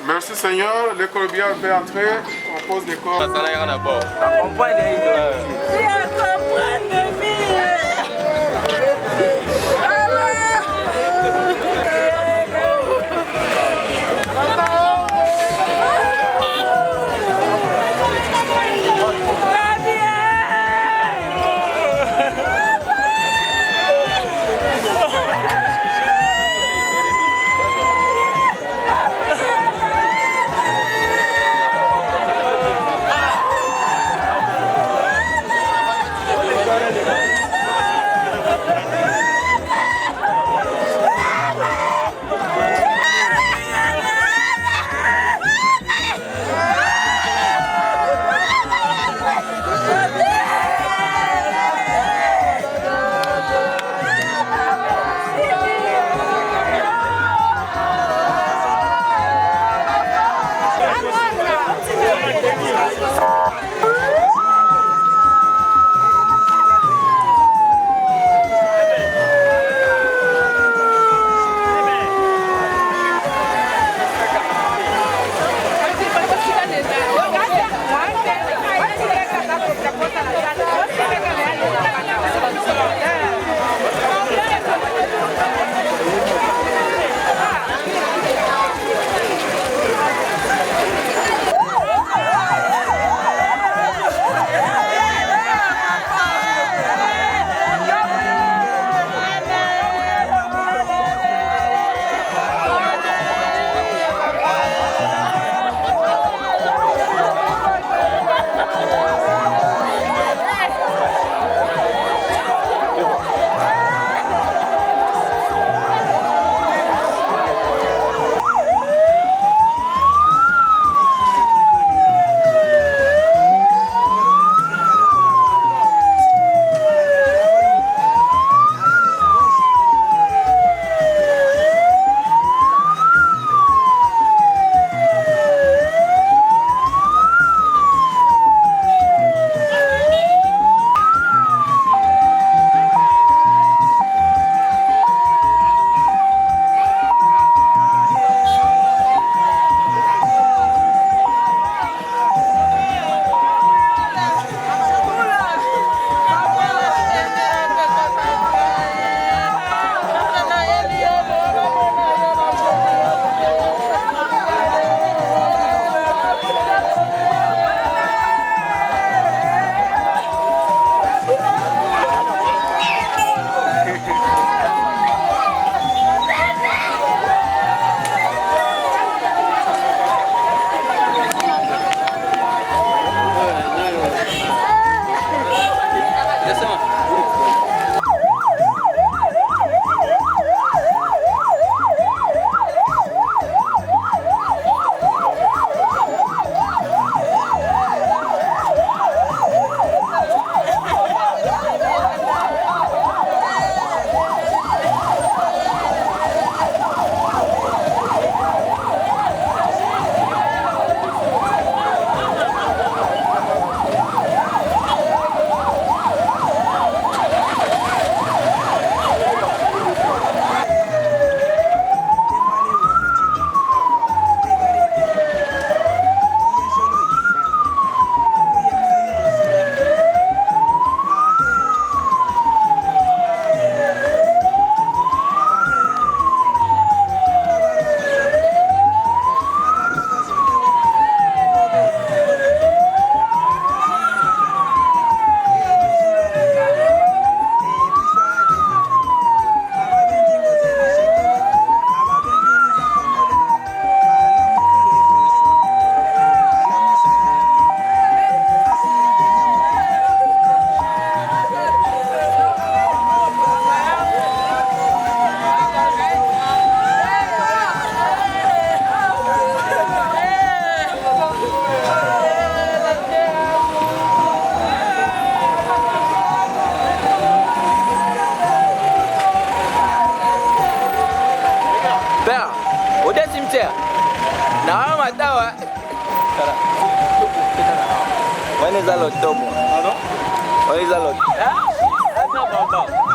Merci Seigneur, les colombiens peuvent entrer, on pose des corps. cimetière. Na matawa. When is that October? Pardon? When is that October? That's not about.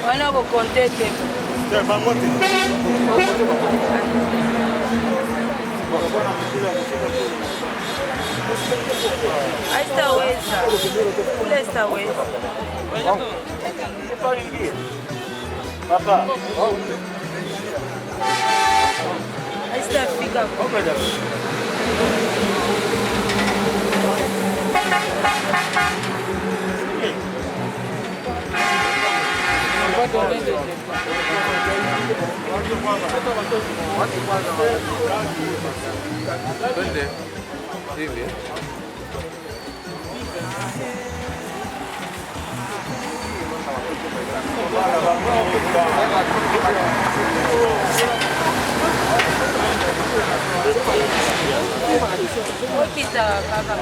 Wana ko kontete. Aí está o essa. Onde está o essa? Aí está fica. Kita kakak.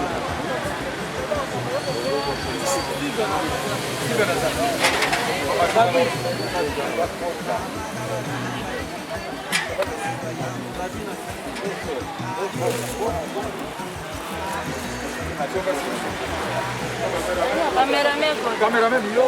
Kameramen yo.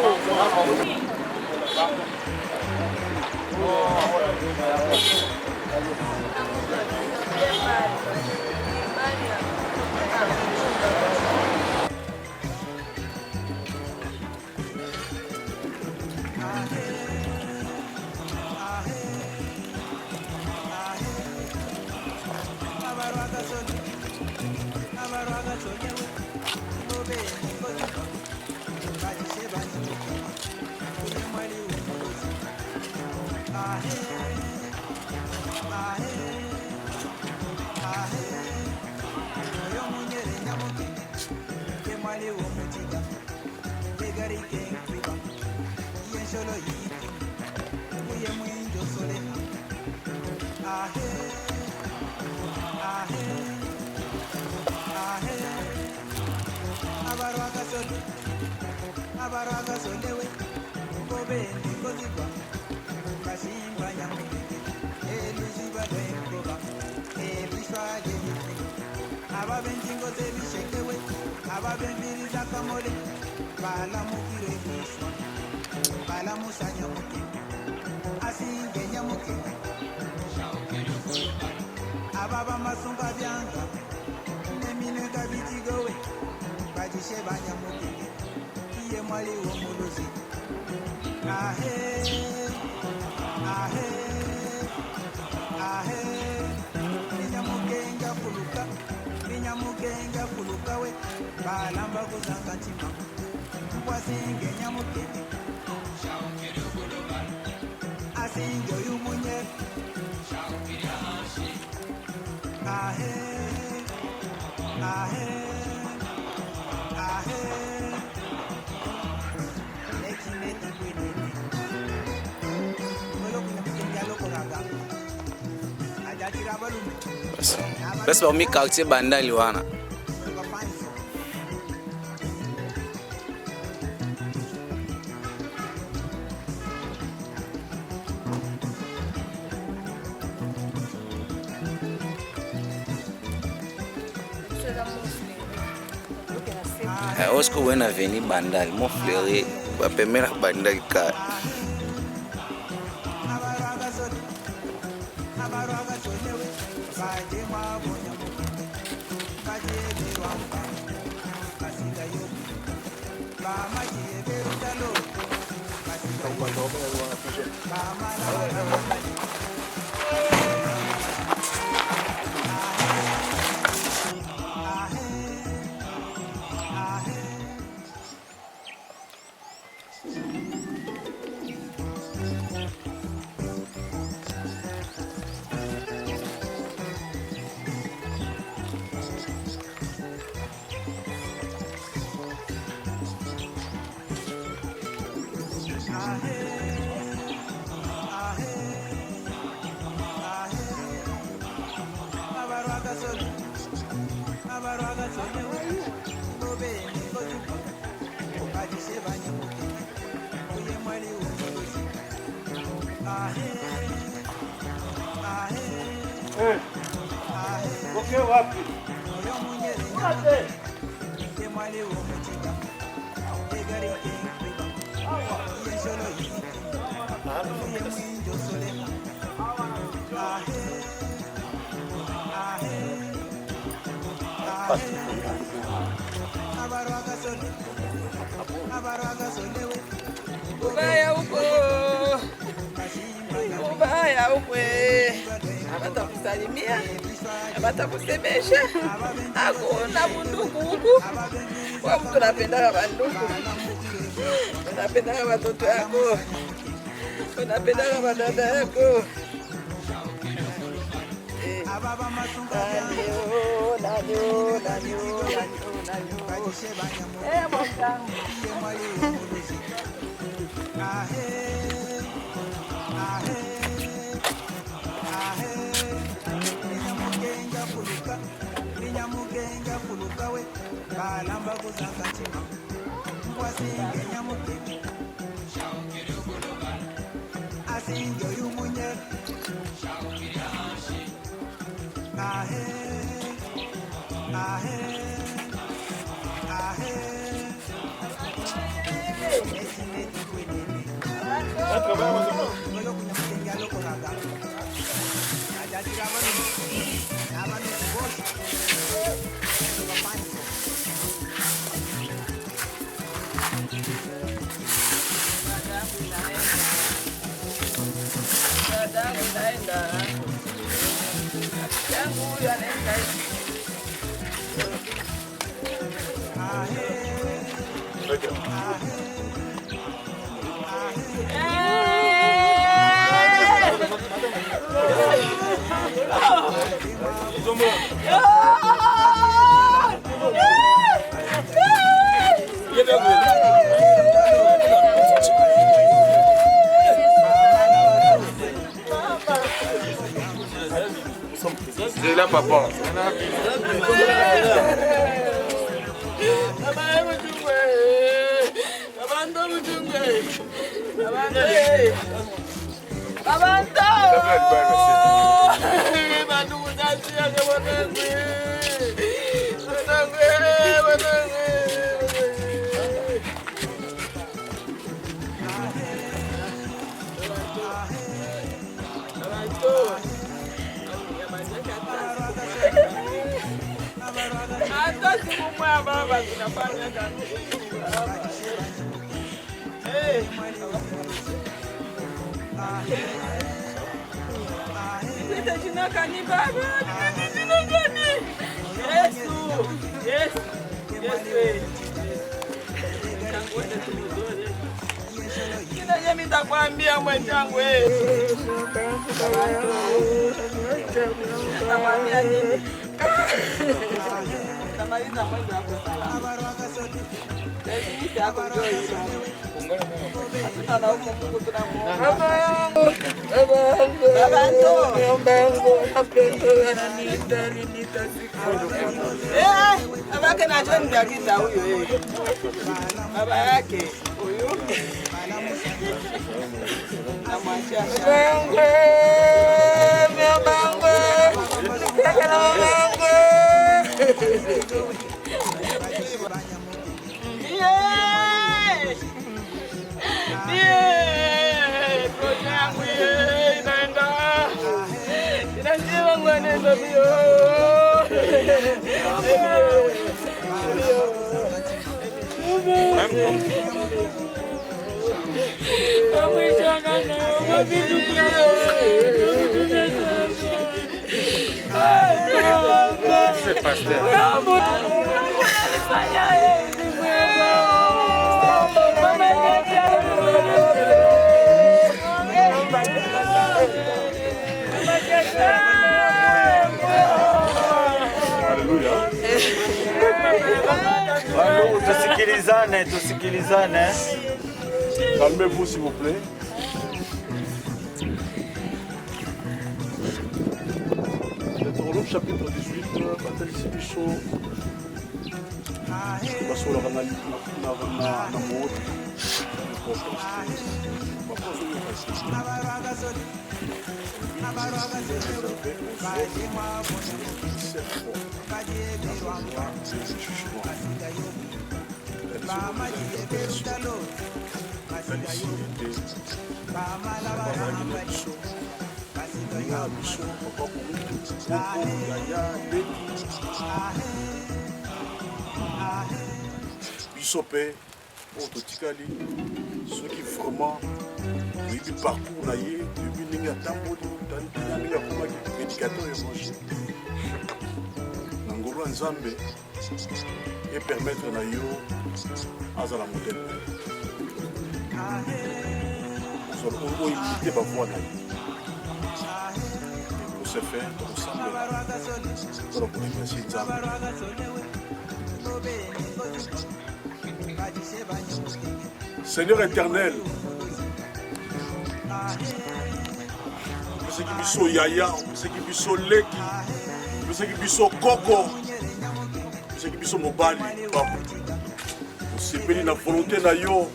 Ababa masunga bianca, nemine kabiti gowe, bajishe banya mukenge, iye mwali wo muluzi. Ahe, ahe, ahe, ninyamukenga kuluka we, balamba kuzanga ntima, mwasinge nyamukenge, asinge yumunye, ahe, ahe, ahe, neki kwinini, mwelo kuna mkenga loko raga, ajatira balumu. Basi ba mi quartier bandali wana. Osco wena veni bandali mo fleurer ba primera bandali ka. Ubaya uko, ubaya ukwe, abatakusalimia, abatakusemesha, hakuna bunduku huku. Kwa mtu unapendaka banduku, unapendaka watoto yako, unapendaka wadada yako. Ninyamugenga kuluka we kalamba kuzanga chima mwasinge nyamugenga asinge yumunye ahe ahe ahe esineti kwenene welo kunyamugenga lokoraga ajatira abantu bose C'est là, papa. Nitakwambia mwenzangu nitakwambia nini? Tamaliza mwendo wako salama. Sisi yako ndio hiyo. Hatuna na huko Mungu tunamuomba. Baba yangu napenda ananiitali babake na John Dagiza huyo baba yake huyo. Namwachia C'est pasteur. Tusikilizane. Calmez-vous s'il vous plaît. Deutéronome chapitre 18, Bataille Sibicho, basola kana na moto biso pe ototikali soki vraiment oyebi parcours na ye oyebi ndenge atamboli ndenge akomaki prédicateur évangile na ngolu ya nzambe epermettre na yo azala modele oyimite bavoi na ye pour ce faire tokosambela mpona koremercie nzambe. Seigneur éternel, ce qui biso yaya, ce qui biso leki, ce qui biso koko, ce qui biso mobali, papa. Osepeli na volonté na yo,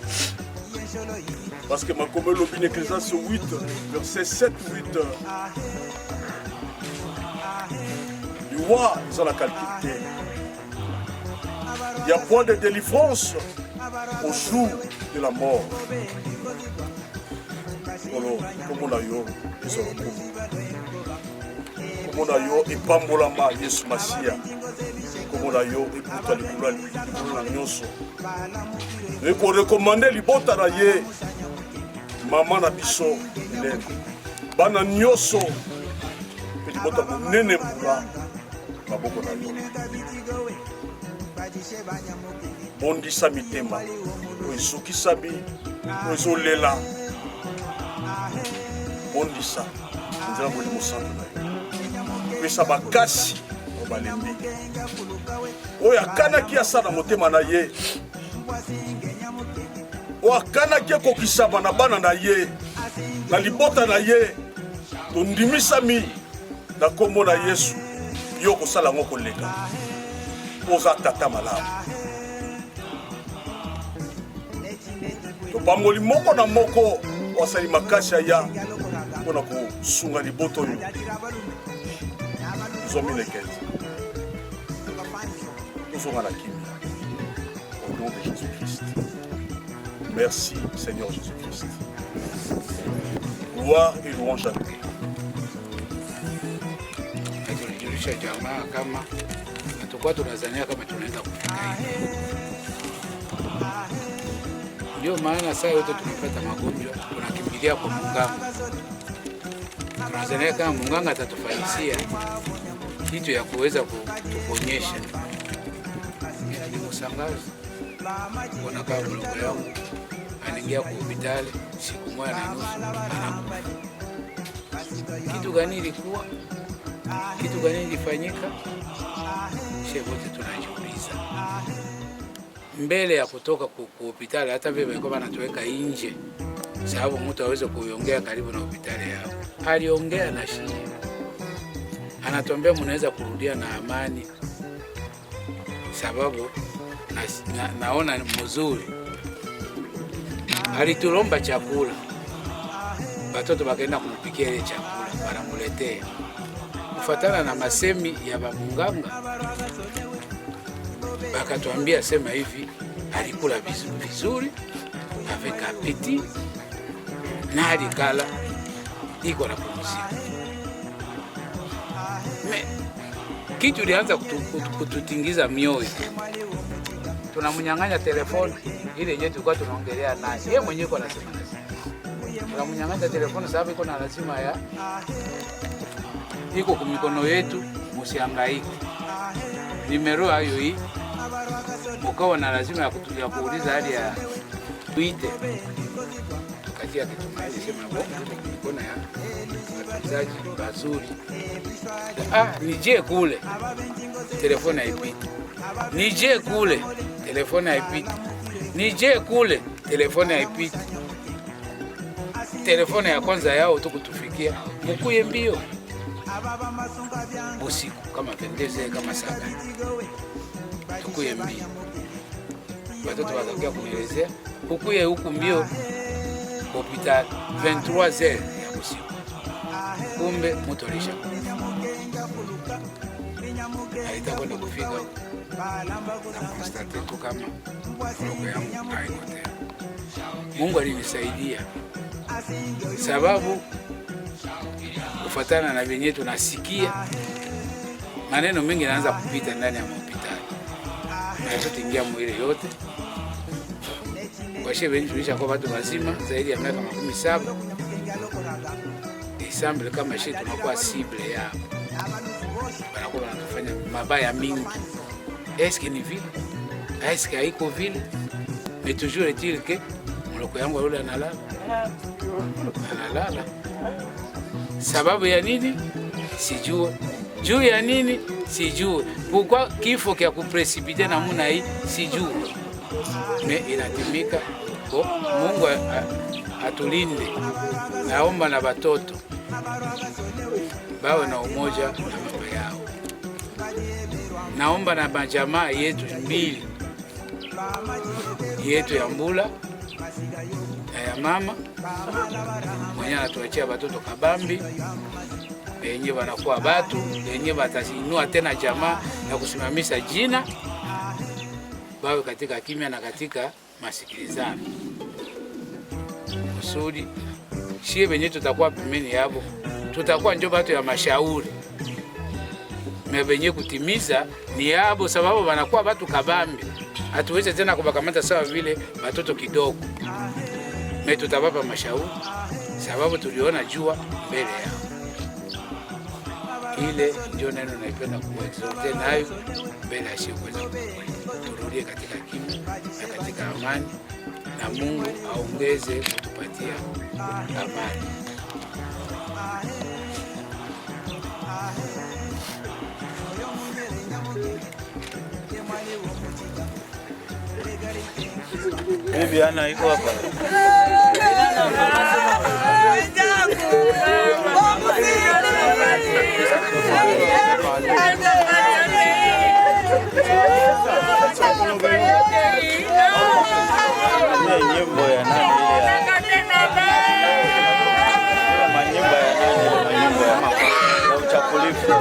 parce que ma comme l'obin Ecclésiaste 8, verset 7-8. Du roi, ils ont la qualité. Il y a point de délivrance au jour de la mort. Comme on a eu, comme on a eu, et pas molama, Yesu Masia. Comme on a eu, et pour les couleurs, et pour recommander les bottes à l'aïe, maman na biso, bana nyoso, et les bottes à nene moula, ma boko na yo. Bondisa mitema oizokisa bi oizolela bondisa nzela molimo santo na yo pesa bakasi obalembi oyo akanaki asala motema na ye oyo akanaki ekokisama na bana na ye na libota na ye tondimisami na kombo na Yesu yo kosala yango koleka oza tata malamu topamboli moko na moko wasali makasi ya mpona kosunga liboto oyo tozomi lekete tozonga na kimia au nom de Jésus-Christ. Merci Seigneur Jésus-Christ. Gloire et louange à Dieu. Tulijulisha jamaa kama tukua tunazania kama tunaenda kufika hivi. Ndio maana saa yote tunapata magonjwa tunakimbilia kwa munganga. Tunazania kama munganga atatufaisia kitu ya kuweza kutuponyesha. Nilimshangaza kuona kama mlongo yangu anaingia kwa hospitali siku moja na nusu anakufa. Kitu gani ilikuwa? Kitu gani ilifanyika? Shehe wote tunajiuliza. Mbele ya kutoka kwa hospitali hata vile walikuwa wanatuweka nje sababu mtu aweze kuongea karibu na hospitali yao. Aliongea na shie. Anatuambia mnaweza kurudia na amani sababu naona mzuri. Alitulomba chakula. Watoto wakaenda kumpikia ile chakula, wanamuletea. Kufuatana na masemi ya munganga, wakatuambia sema hivi, alikula vizuri, avec appétit, na alikala iko na pumziko. Kitu ilianza kututingiza mioyo. Tunamnyang'anya telefoni ile yenyewe tulikuwa tunaongelea naye. Yeye mwenyewe kwa anasema tunamnyang'anya telefoni sababu iko na lazima ya iko kwa mikono yetu, msihangaike. Nimero hayo hii. Mkawa na lazima ya kuuliza hadi ya tuite. Katia Kitumaini sema mikono ya watangazaji wazuri. Nije kule telefoni haipiti. Nije kule telefoni haipiti. Nije kule telefoni haipiti. Telefoni ya kwanza yao tu kutufikia mkuye mbio usiku kama pendeze kama saba kukuye mbio. Watoto watakia kunielezea kukuye huku mbio hospitali 23h ya usiku. Kumbe mtu alisha alitakwenda kufika na konstate tu kama roho yangu haiko tena. Mungu alinisaidia sababu kufuatana na venye tunasikia maneno mengi yanaanza kupita ndani ya hospitali. Na zote ingia mwili yote. Kwa shehe tulisha kwa watu wazima zaidi ya miaka 17. Ensemble kama shehe tunakuwa cible yao. Wanakuwa wanafanya mabaya mingi. Est-ce que ni vile? Est-ce que haiko vile? Mais toujours est-il que mloko yangu yule analala. Analala. Sababu ya nini? Sijui. Juu ya nini? Sijui. Pourquoi kifo kia kupresipite na muna hii? Sijui. Me inatimika. Mungu atulinde. Naomba na watoto bawe na umoja na baba yao. Naomba na majamaa yetu mbili, yetu ya Mbula na ya mama mwenye anatuachia watoto kabambi, wenye wanakuwa batu, wenye watainua tena jamaa na kusimamisha jina, bawe katika kimya na katika masikilizano. Kusudi shie wenye tutakuwa pembeni yabo, tutakuwa njo batu ya mashauri. Mebenye kutimiza ni yabo sababu wanakuwa batu kabambi. Hatuweze tena kubakamata sawa vile watoto kidogo. Me tutawapa mashauri sababu tuliona jua mbele yao. Ile ndio neno naipenda kuexhorte nayo mbele ya siku za turudie katika kimya na katika amani, na Mungu aongeze kutupatia amani. Bibi Ana iko hapa. Nyimbo ya nani ile? Manyimbo ya nani? Manyimbo ya mama. Na uchakulifu.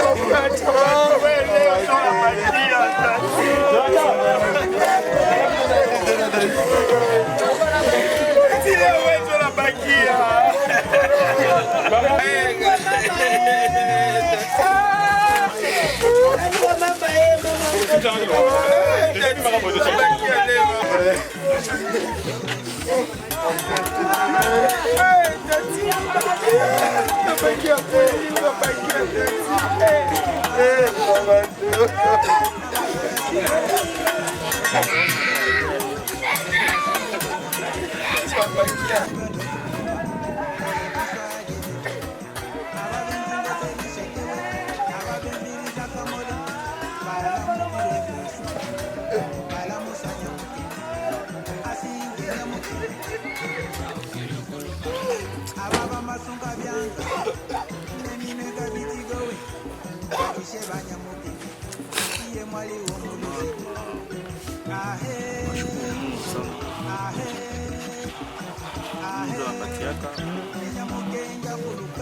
Wewe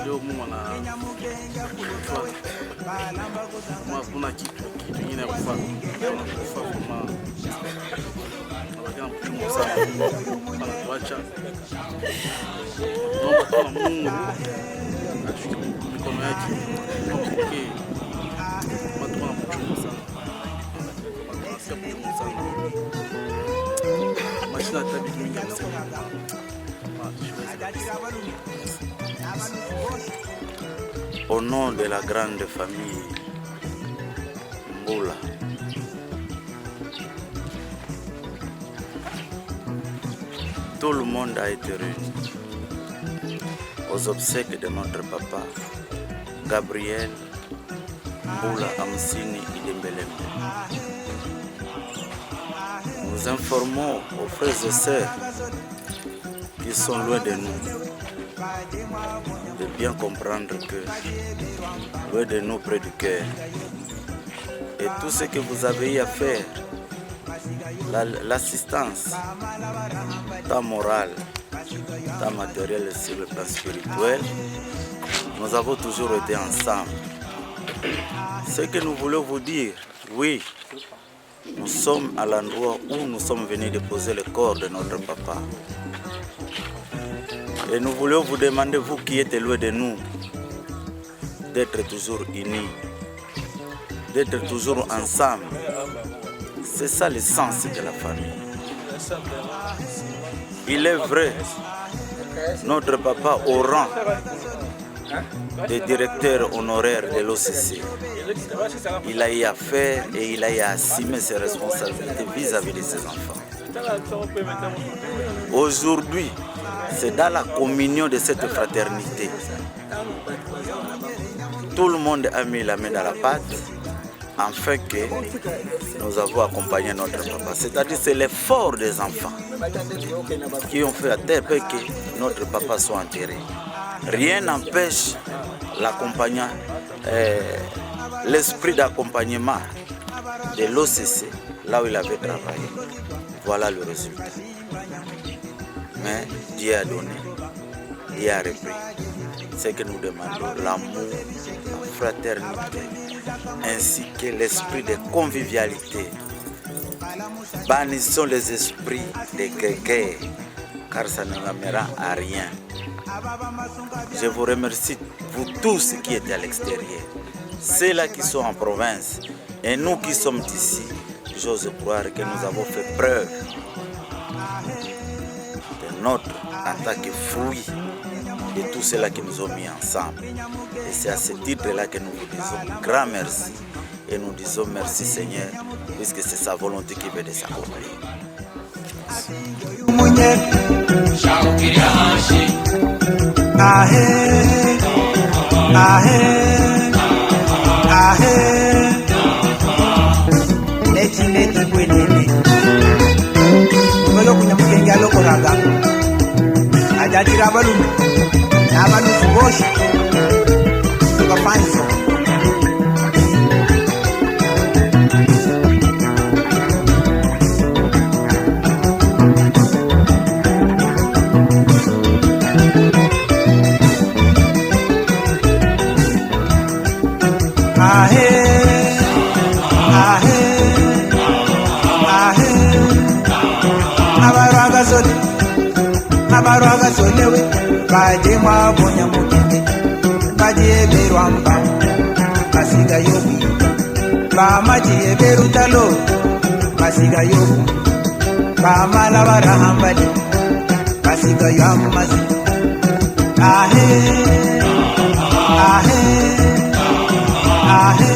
Leo Mungu kuna kitu kingine ya kufanya kama mtu sana anatuacha. Naomba kwa Mungu ashike mikono yake apokee watu wanamchunga sana, wanasikia sana mashina tabiki mingi ya kusema. Au nom de la grande famille Mboula, tout le monde a été réuni aux obsèques de notre papa Gabriel Mboula Amsini Idembelembe. Nous informons aux frères et sœurs qui sont loin de nous de bien comprendre que loin de nous, près du cœur, et tout ce que vous avez eu à faire, l'assistance, tant morale, tant matérielle et sur le plan spirituel, nous avons toujours été ensemble. Ce que nous voulons vous dire, oui, nous sommes à l'endroit où nous sommes venus déposer le corps de notre papa. Et nous voulons vous demander, vous qui êtes loin de nous, d'être toujours unis, d'être toujours ensemble. C'est ça le sens de la famille. Il est vrai, notre papa au rang de directeur honoraire de l'OCC, il a eu à faire et il a eu à assumer ses responsabilités vis-à-vis de ses enfants. Aujourd'hui, c'est dans la communion de cette fraternité. Tout le monde a mis la main dans la pâte afin que nous avons accompagné notre papa. C'est-à-dire c'est l'effort des enfants qui ont fait à terre pour que notre papa soit enterré. Rien n'empêche l'accompagnant, l'esprit d'accompagnement de l'OCC, là où il avait travaillé. Voilà le résultat. Mais Dieu a donné, Dieu a repris. C'est que nous demandons l'amour, la fraternité, ainsi que l'esprit de convivialité. Bannissons les esprits de guerre, car ça ne l'amènera à rien. Je vous remercie, vous tous qui êtes à l'extérieur, ceux-là qui sont en province, et nous qui sommes ici. J'ose croire que nous avons fait preuve de notre attaque fruit de tout cela qui nous ont mis ensemble. Et c'est à ce titre-là que nous vous disons grand merci. Et nous disons merci Seigneur, puisque c'est sa volonté qui veut de s'accomplir. Neti kwenene ngolo kunyamukenge alokoraga ajatira abalume n'abanufu bose bapanzo nabarwaga solewe baje mwabonya mukende baje berwamba basiga yobi bamaje berutalo basiga yobu bamala barahambali basiga yamazi ahe ahe ahe